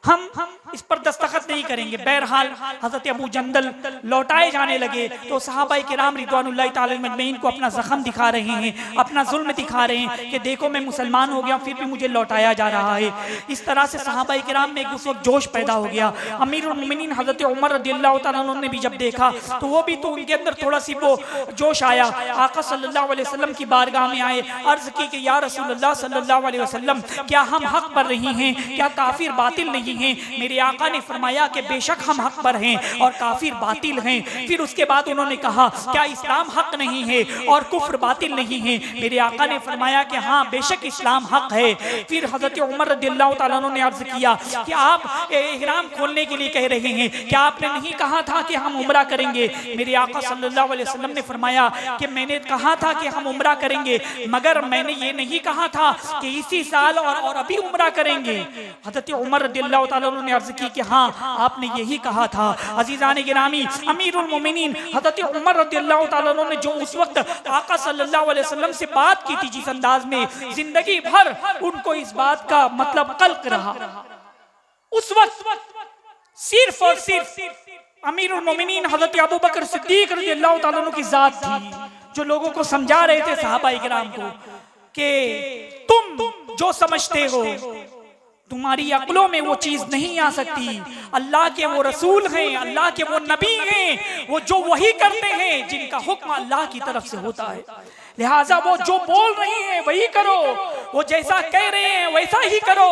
हम इस पर दस्तखत नहीं करेंगे। बहरहाल हज़रत अबू जंदल लौटाए जाने लगे तो सहाबाए किराम रिज़वानुल्लाहि ताला अलैहिम अजमईन को अपना ज़ख्म दिखा रहे हैं, अपना जुल्म दिखा रहे हैं कि देखो मैं मुसलमान हो गया फिर भी मुझे लौटाया जा रहा है। इस तरह से सहाबाए किराम में उस वक्त जोश पैदा हो गया। अमीरुल मोमिनीन हज़रत उमर रज़ियल्लाहु ताला अन्हु ने भी जब देखा तो वो भी तो उनके अंदर थोड़ा सी वो जोश आया। आका सल्लल्लाहु अलैहि वसल्लम की बारगाह में आए, अर्ज़ की कि या रसूलल्लाह सल्लल्लाहु अलैहि वसल्लम, क्या हम हक पर नहीं हैं, क्या काफिर बातिल नहीं हैं? मेरे आका ने फरमाया कि बेशक हम हक पर हैं और काफिर बातिल हैं। फिर उसके बाद उन्होंने कहा, क्या इस्लाम हक नहीं है और कुफ्र बातिल नहीं है? मेरे आका ने फरमाया कि हाँ बेशक इस्लाम हक है। फिर हज़रत उमर रज़ियल्लाहु ताला अन्हु ने अर्ज़ किया कि आप इहराम खोलने के लिए कह रहे हैं, क्या आपने नहीं कहा था कि हम उम्रा करेंगे? मेरे आका सल्लल्लाहु अलैहि वसल्लम ने फरमाया कि मैंने कहा था कि हम उम्रा करेंगे, मगर मैंने ये नहीं कहा था कि इसी साल और अभी उम्रा करेंगे। हज़रत उमर रज़ियल्लाहु ताला अन्हु ने अर्ज़ की कि हाँ आपने यही कहा था। अजीज़ान गिरामी, अमीरुल मोमिनीन हज़रत उमर रज़ियल्लाहु ताला अन्हु ने जो उस वक्त आका सल्लल्लाहु अलैहि वसल्लम से बात की थी, जिस अंदाज में, जिंदगी भर उनको इस बात का मतलब कल्क रहा। उस वक्त सिर्फ और सिर्फ अमीरुल मोमिनीन हज़रत अबू बकर सिद्दीक रज़ियल्लाहु ताला अन्हु की जात थी जो लोगों को समझा रहे थे, सहाबाए किराम को, कि तुम जो समझते हो तुम्हारी अक्लों में वो चीज नहीं आ सकती। अल्लाह के वो रसूल हैं, अल्लाह के वो नबी हैं, वो जो वही करते हैं जिनका हुक्म अल्लाह की तरफ से होता है। लिहाजा वो जो बोल रहे हैं वही करो, वो जैसा कह रहे हैं वैसा ही करो,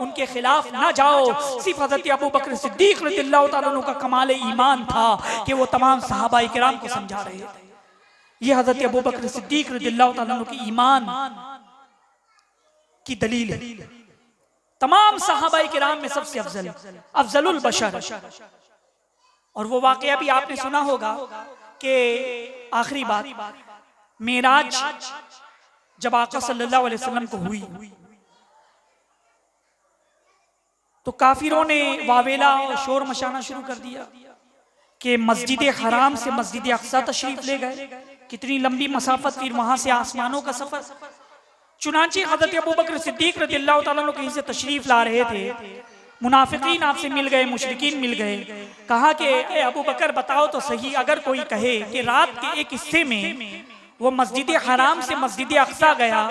उनके खिलाफ ना जाओ। सिर्फ हज़रत अबू बकर सिद्दीक रज़ियल्लाहु ताला अन्हु का कमाल ईमान था कि वो तमाम सहाबाए किराम को समझा रहे थे। ये हज़रत अबू बकर सिद्दीक रज़ियल्लाहु ताला अन्हु की ईमान की दलील है। तमाम सहाबाए किराम में सबसे अफजलुल बशर। और वो वाकया भी आपने सुना होगा कि आखिरी बात, मेराज जब आका सल्लल्लाहु अलैहि वसल्लम को हुई तो काफिरों ने वावेला और शोर मचाना शुरू कर दिया कि मस्जिद हराम से मस्जिद अक्सा तशरीफ ले गए। कितनी लंबी मसाफत, फिर वहां से आसमानों का सफर। चुनांचे हज़रत अबू बकर सिद्दीक रज़ियल्लाहु ताला अन्हु कहीं से तशरीफ ला रहे थे, मुनाफिकीन आपसे मिल गए, मुशरिकीन मिल गए। कहा कि ए अबू बकर बताओ तो सही, अगर कोई कहे कि रात के एक हिस्से में वो मस्जिद हराम से मस्जिद अक्सा गया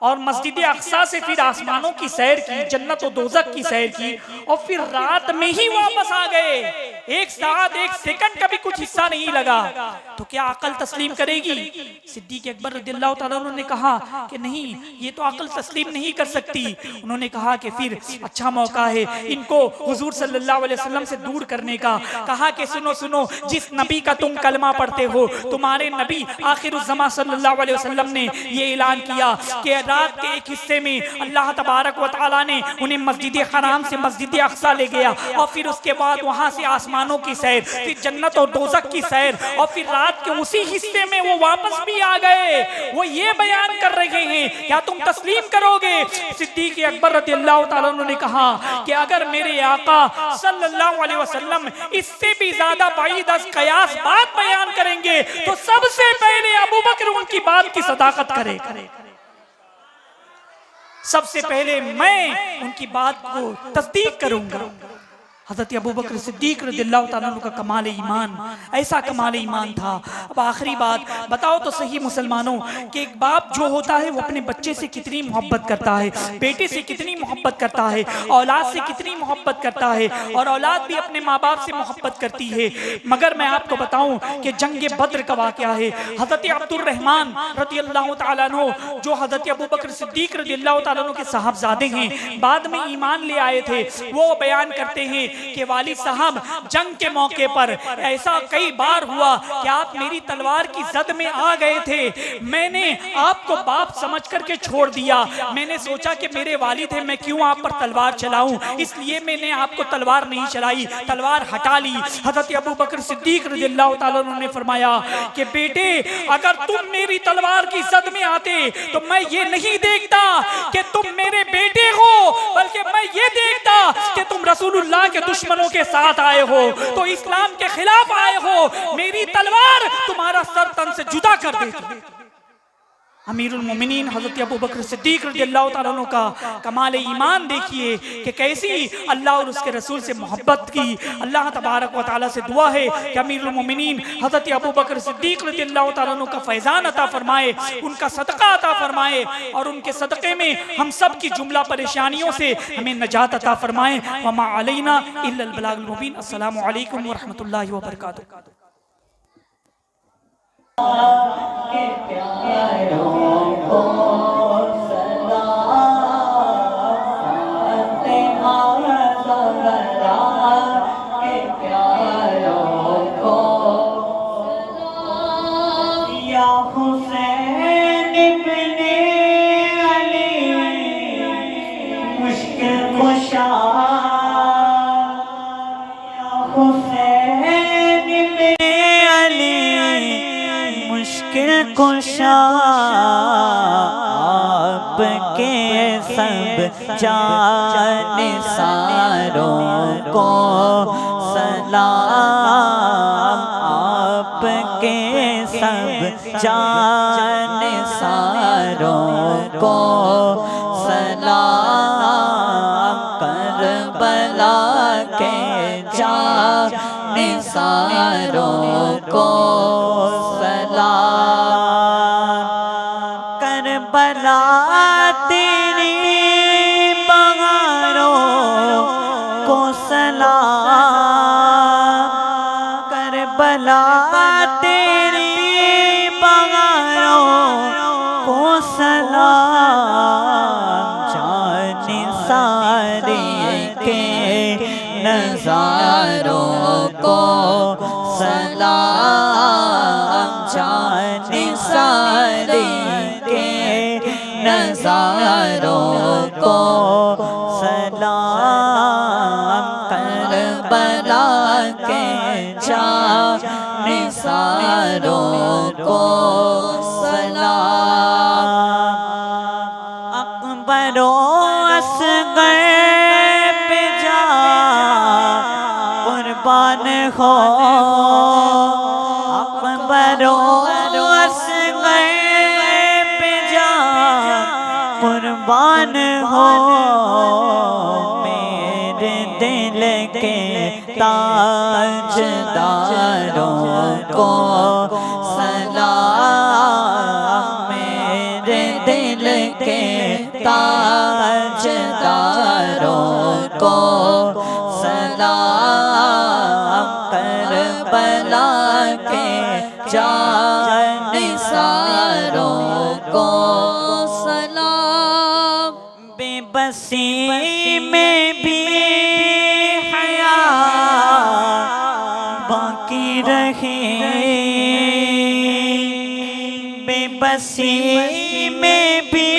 और मस्जिद अक्सा से फिर आसमानों की सैर की, जन्नत और दोज़ख की सैर की, और फिर रात में ही वापस आ गए, एक साथ एक सेकंड का भी कुछ हिस्सा नहीं लगा, तो क्या अकल तस्लीम करेगी? सिद्दीक अकबर रज़ियल्लाहु ताला अन्हु ने कहा कि नहीं, ये तो अकल तस्लीम नहीं कर सकती। उन्होंने कहा कि फिर अच्छा मौका है इनको हुजूर सल्लल्लाहु अलैहि वसल्लम से दूर करने का। कहा कि सुनो सुनो, जिस नबी का तुम कलमा पढ़ते हो, तुम्हारे नबी आखिरुज़्ज़मा सल्लल्लाहु अलैहि वसल्लम ने ये ऐलान किया कि रात के एक हिस्से में अल्लाह तबारक व तआला ने उन्हें मस्जिद हराम से मस्जिद अक्सा ले गया, और फिर उसके बाद वहां से आसमानों की सैर, फिर जन्नत और दोज़ख की सैर, और फिर रात रात के उसी हिस्से में वो वापस भी आ गए। वो ये बयान कर रहे हैं, क्या तुम तस्लीम करोगे? सिद्दीक अकबर रज़ियल्लाहु ताला अन्हु ने कहा कि अगर मेरे आका सल्लल्लाहु अलैहि वसल्लम इससे भी ज्यादा बाईद अज कयास बात बयान करेंगे तो सबसे पहले अबू बकर उनकी बात की सदाकत करेगा, सबसे पहले मैं उनकी बात को तस्दीक करूंगा। हज़रत अबू बकर सिद्दीक रज़ियल्लाहु ताला अन्हु का कमाल ईमान, ऐसा कमाल ईमान था। अब आखिरी बात बताओ तो सही मुसलमानों कि एक बाप जो होता है वो अपने बच्चे से कितनी मोहब्बत करता है, बेटे से कितनी मोहब्बत करता है, औलाद से कितनी मोहब्बत करता है, और औलाद भी अपने माँ बाप से मोहब्बत करती है। मगर मैं आपको बताऊं कि जंग बद्र का वाक़या है, हज़रत अब्दुर्रहमान रज़ियल्लाहु ताला अन्हु जो हज़रत अबू बकर सिद्दीक रज़ियल्लाहु ताला अन्हु के साहबजादे हैं, बाद में ईमान ले आए थे, वो बयान करते हैं कि वाली साहब जंग के मौके पर ऐसा कई बार हुआ कि आप मेरी तलवार की जद में आ गए थे, मैंने आपको बाप समझ करके छोड़ दिया, मैंने सोचा कि मेरे वालिद हैं, मैं क्यों आप पर तलवार चलाऊं, इसलिए मैंने आपको तलवार नहीं चलाई, तलवार हटा ली। हज़रत अबू बकर सिद्दीक रज़ियल्लाहु ताला अन्हु ने फरमाया कि बेटे अगर तुम मेरी तलवार की जद में आते तो मैं ये नहीं देखता कि तुम मेरे बेटे हो, बल्कि मैं ये देखता कि तुम रसूलुल्लाह के दुश्मनों के साथ आए हो, तो इस्लाम के खिलाफ आए हो, मेरी तलवार तुम्हारा सर तन से जुदा कर देती। अमीरुल मोमिनीन हज़रत अबू बकर सिद्दीक रज़ियल्लाहु ताला अन्हु का कमाल ईमान देखिए कि कैसी अल्लाह और उसके रसूल से मोहब्बत की। अल्लाह तबारक व तआला से दुआ है कि अमीरुल मोमिनीन हज़रत अबू बकर सिद्दीक रज़ियल्लाहु ताला अन्हु का फैज़ान अता फरमाए, उनका सदका अता फरमाए, और उनके सदक़े में हम सब की जुमला परेशानियों से हमें नजात अता फरमाए। वमा अलैना इल्लल बलागुल मुबीन। अस्सलामु अलैकुम व रहमतुल्लाहि व बरकातुहू। के प्यारों को सदा के प्यारों को या हुसैन इब्ने अली मुश्किल कुशा, या हुसैन इब्ने अली मुश्किल कुशा, आपके सब जानिसारों को सलाम, आपके सब जानिसारों को सलाम, करबला के जानिसारों को करबला तेरी बगारों को सलाम, करबला तेरी बगारों को सलाम, जाने सारे के नजारों को सलाम, जाने सारे नजारों को सलाम, करबला के जानिसारों को सलाम, अकबरो असगर पे जा कुर्बान हो, अकबरो असगर कुर्बान हो, मेरे दिल के ताजदारों को सलाम, मेरे दिल के ताजदारों को सलाम, करबला के जानिसारों को सलाम, बेबसी में भी हया बाकी रहे, बेबसी में भी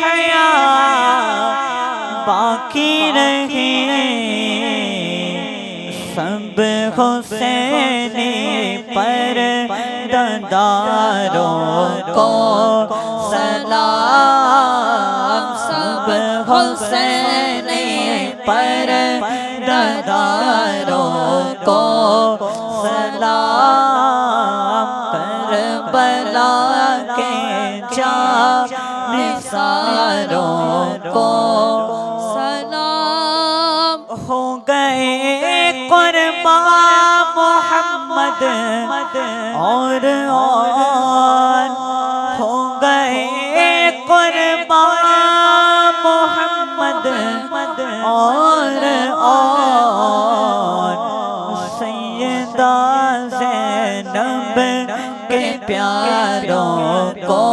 हया बाकी रहे, सब हुसैन पर ददारों को सलाम, सब हुसैन पर ददारों को सलाम, करबला के निसारों को सलाम। हो गए कुर्बान मोहम्मद और हो गए कुर्बान मोहम्मद और सैयदा ज़ैनब के प्यारों को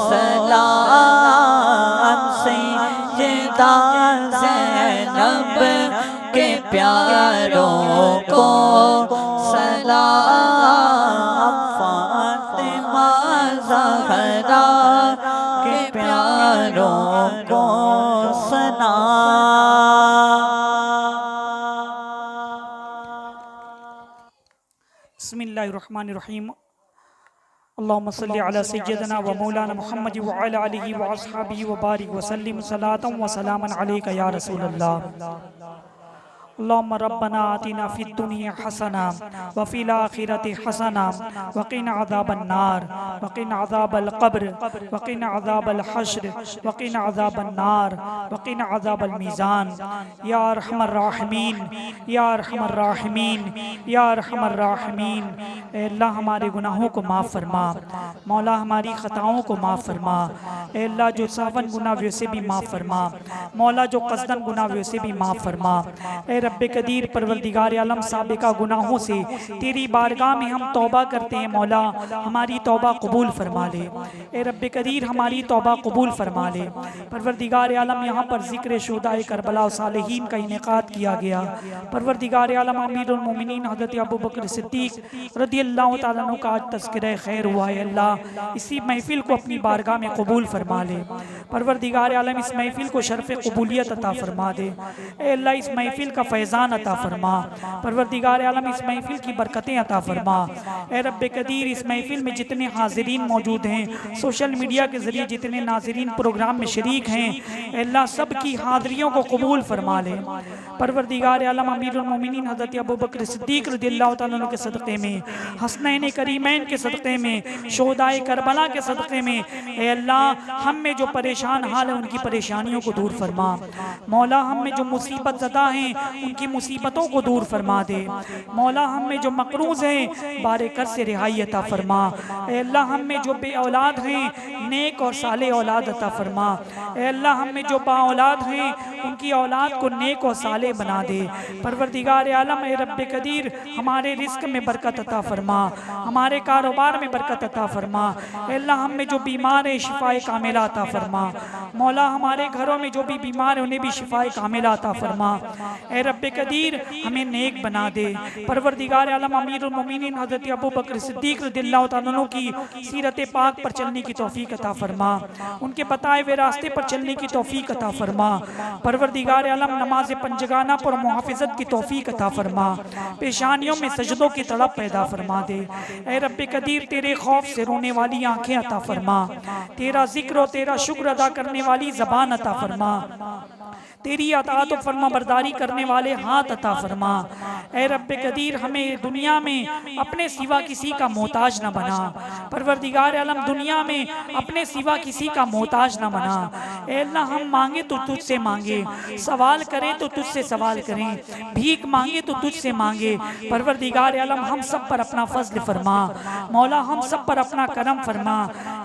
सलाम, सैयदा ज़ैनब के प्यारों को सलाम, फातिमा ज़हरा के प्यारों को सलाम। बिस्मिल्लाहिर्रहमानिर्रहीम। अल्लाहुम्मा सल्लि अला सय्यिदना व मौलाना मुहम्मद व अला आलिहि व अस्हाबिहि व बारिक व सल्लिम सलातन व सलामन अलैका या रसूलल्लाह। अल्लाहुम्मा रब्बना आतिना फिद दुनिया हसना व फिल आखिरति हसना व क़िना अज़ाबन नार व क़िना अज़ाबल क़ब्र व क़िना अज़ाबल हश्र व क़िना अज़ाबन नार व क़िना अज़ाबल मीज़ान। या अरहमर राहिमीन, या अरहमर राहिमीन, या अरहमर राहिमीन। ए अल्लाह हमारे गुनाहों को माफ़ फरमा, मौला हमारी ख़ताओं को माफ़ फरमा। ए अल्लाह जो सावन गुनाह वैसे भी माफ़ फरमा, मौला जो क़स्दन गुनाह वैसे भी माफ़ फरमा। ए रब्बे कदीर परवरदिगार आलम साबिका गुनाहों से तेरी बारगाह में हम तौबा करते हैं, मौला हमारी तौबा कबूल फरमा ले। ए रब्बे कदीर हमारी तौबा कबूल फरमा ले। परवरदिगार आलम यहाँ पर ज़िक्र शुहदाए करबला और सालिहीन का इनेकाद किया गया। परवरदिगार आलम अमीरुल मोमिनीन हज़रत अबू बकर सिद्दीक़ रज़ियल्लाहु तआला अन्हु का आज तज़किरा खैर हुआ है। अल्लाह इसी महफिल को अपनी बारगाह में कबूल फरमा ले। परवरदिगार आलम इस महफिल को शर्फ़ कबूलियत अता फरमा दे। ए अल्लाह इस महफिल का फैज़ान अता फरमा। परवरदिगार आलम इस महफिल की बरकतें अता फरमा। ए रब्बे कदीर इस महफिल में जितने हाज़िरीन मौजूद हैं, सोशल मीडिया के ज़रिए जितने नाज़रीन प्रोग्राम में शरीक हैं, अल्लाह सब की हाज़िरियों को कबूल फरमा ले। परवरदिगार आलम अमीरुल मोमिनीन हज़रत अबू बकर सिद्दीक़ रज़ियल्लाहु तआला अन्हु के सदक़े में, हसनैन करीमैन के सदक़े में, शोहदाए करबला के सदक़े में, ए अल्लाह हम में जो परेशान हाल है उनकी परेशानियों को दूर फरमा। मौला हम में जो मुसीबत ज़दा हैं उनकी मुसीबतों को दूर फरमा दे। मौला हम में जो मकरूज़ हैं बारे कर से रिहाई अता फरमा। ए अल्लाह हम में जो बे औलाद हैं नेक और साले औलाद अता फरमा। ए अल्लाह हम में जो बा औलाद हैं उनकी औलाद को नेक और साले बना दे। परवरदिगार आलम ए रब्बे कदीर हमारे रिस्क में बरकत अता फरमा, हमारे कारोबार में बरकत अता फरमा। ए अल्लाह हम में जो बीमार है शिफाए कामिला अता फरमा। मौला हमारे घरों में जो भी बीमार है उन्हें भी शिफाए कामिला अता फरमा। ए रब्बे कदीर हमें नेक बना दे। परवरदिगार आलम अमीरुल मोमिनीन हज़रत अबू बकर सिद्दीक़ रज़ियल्लाहु तआला अन्हु की सीरत पाक पर चलने की तौफीक अता फरमा, उनके बताए हुए रास्ते पर चलने की तौफीक अता फरमा। परवरदिगार आलम नमाज पंजगाना पर मुहाफ़िज़त की तौफीक अता फरमा। पेशानियों में सजदों की तड़प पैदा फरमा दे। ए रब्बे कदीर तेरे खौफ से रोने वाली आंखें अता फरमा, तेरा जिक्र और तेरा शुक्र अदा करने वाली ज़बान अता फरमा, तेरी अताअत और फरमा बरदारी करने वाले हाथ अता फरमा। ए रब्बे कदीर हमें दुनिया में अपने सिवा किसी का मोहताज न बना। परवरदिगार आलम दुनिया में अपने सिवा किसी का मोहताज न बना। ए अल्लाह हम मांगे तो तुझसे मांगे, सवाल करें तो तुझसे सवाल करें, भीख मांगे तो तुझसे मांगे। परवरदिगार आलम हम सब पर अपना फजल फरमा, मौला हम सब पर अपना करम फरमा।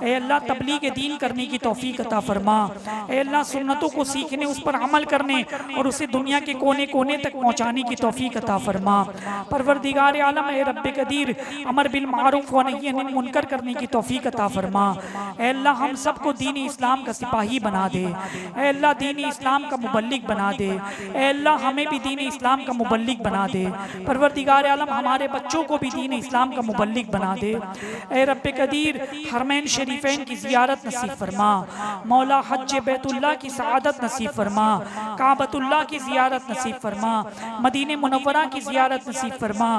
ए अल्लाह तबलीग दीन करने की तौफीक अता फरमा। ए अल्लाह सुन्नतों को सीखने, उस पर अमल करने और उसे दुनिया के कोने कोने तक पहुँचाने की तौफीक अता फरमा। परवरदिगार आलम ए रब्बे कदीर अमर बिल मारूफ व नही अनिल मुनकर करने की तौफीक अता फरमा। ए अल्लाह हम सबको दीन इस्लाम का सिपाही बना दे। ए अल्लाह दीन इस्लाम का मुबल्लिग बना दे। ए अल्लाह हमें भी दीन इस्लाम का मुबल्लिग बना दे। परवरदिगार आलम हमारे बच्चों को भी दीन इस्लाम का मुबल्लिग बना दे। ए रब्बे कदीर हरमैन शरीफैन की ज़ियारत नसीब फरमा, मौला हज बैतुल्लाह की सआदत नसीब फरमा। काबतुल्लाह की ज़ियारत नसीब फरमा, मदीने मुनव्वरा की ज़ियारत नसीब फरमा।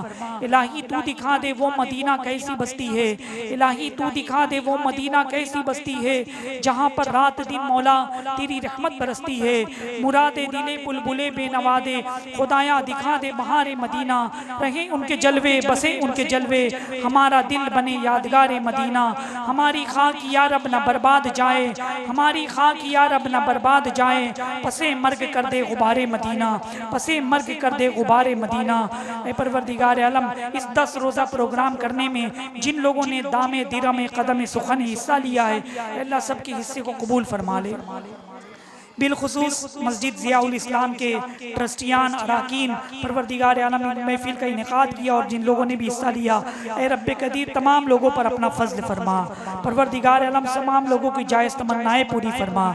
इलाही तू दिखा दे वो मदीना कैसी बस्ती है, इलाही तू दिखा दे वो मदीना कैसी बस्ती है जहाँ पर रात दिन मौला तेरी रहमत बरसती है। मुरादे दिले बुलबुले बेनवादे, खुदाया दिखा दे बहारे मदीना, रहे उनके जलवे बसे उनके जलवे, हमारा दिल बने यादगार मदीना। हमारी खाक या रब न बर्बाद जाए, हमारी खाक या रब न बर्बाद जाए, पसे मर्ग कर दे गुबारे मदीना, पसे मर्ग कर दे गुबारे मदीना। ए परवरदिगार आलम, इस 10 रोज़ा प्रोग्राम करने में जिन लोगों ने दामे दिरमे कदम सुखन हिस्सा लिया है, अल्लाह सबके हिस्से को कबूल फरमा ले। बिलखुसूस मस्जिद ज़ियाउल इस्लाम के ट्रस्टियान अराकीन परवरदिगार आलम महफिल का इनेकाद किया और जिन लोगों ने भी हिस्सा लिया, ए रब्बे कदीर तमाम लोगों पर अपना फजल फरमा। परवरदिगार आलम तमाम लोगों की जायज़ तमन्नाएं पूरी फरमा।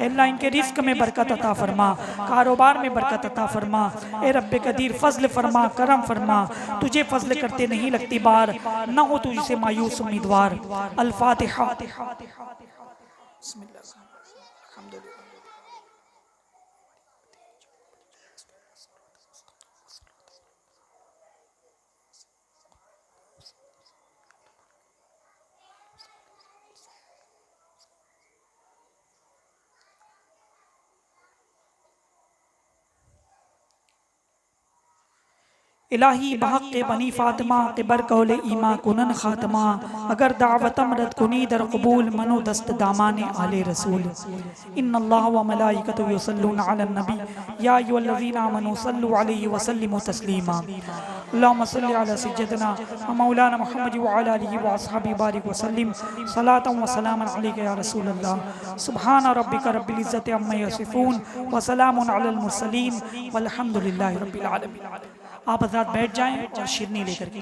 अल्लाह इनके रिस्क में बरकत अता फरमा, कारोबार में बरकत अता फरमा। ए रब्बे कदीर फजल फरमा, करम फरमा। तुझे फजल करते नहीं लगती बार, न हो तुझसे मायूस उम्मीदवार। अल फातिहा। इलाही बहक के बनी फातिमा के बरकौल ईमा कुनन खातमा, अगर दावतम रद कुनी दर कबूल मनो दस्त दामाने आले रसूल। इन्नल्लाह व मलाइकतहु युसल्लूना अलन नबी या अय्युहल्लज़ीना आमनू सल्लु अलैहि व सल्लिमू तस्लीमा। अल्लाहुम्मा सल्लि अला सय्यिदिना व मौलाना मुहम्मद व अला आलिहि व अस्हाबिहि बारिक व सल्लिम सलातन व सलामन अलैका या रसूलल्लाह। सुब्हान रब्बिका रब्बिल इज्जति अम्मा यसिफून व सलामुन अलल मुरसलीन वल्हम्दुलिल्लाहि रब्बिल आलमीन। आप हज़रात बैठ जाएं और शिरनी लेकर के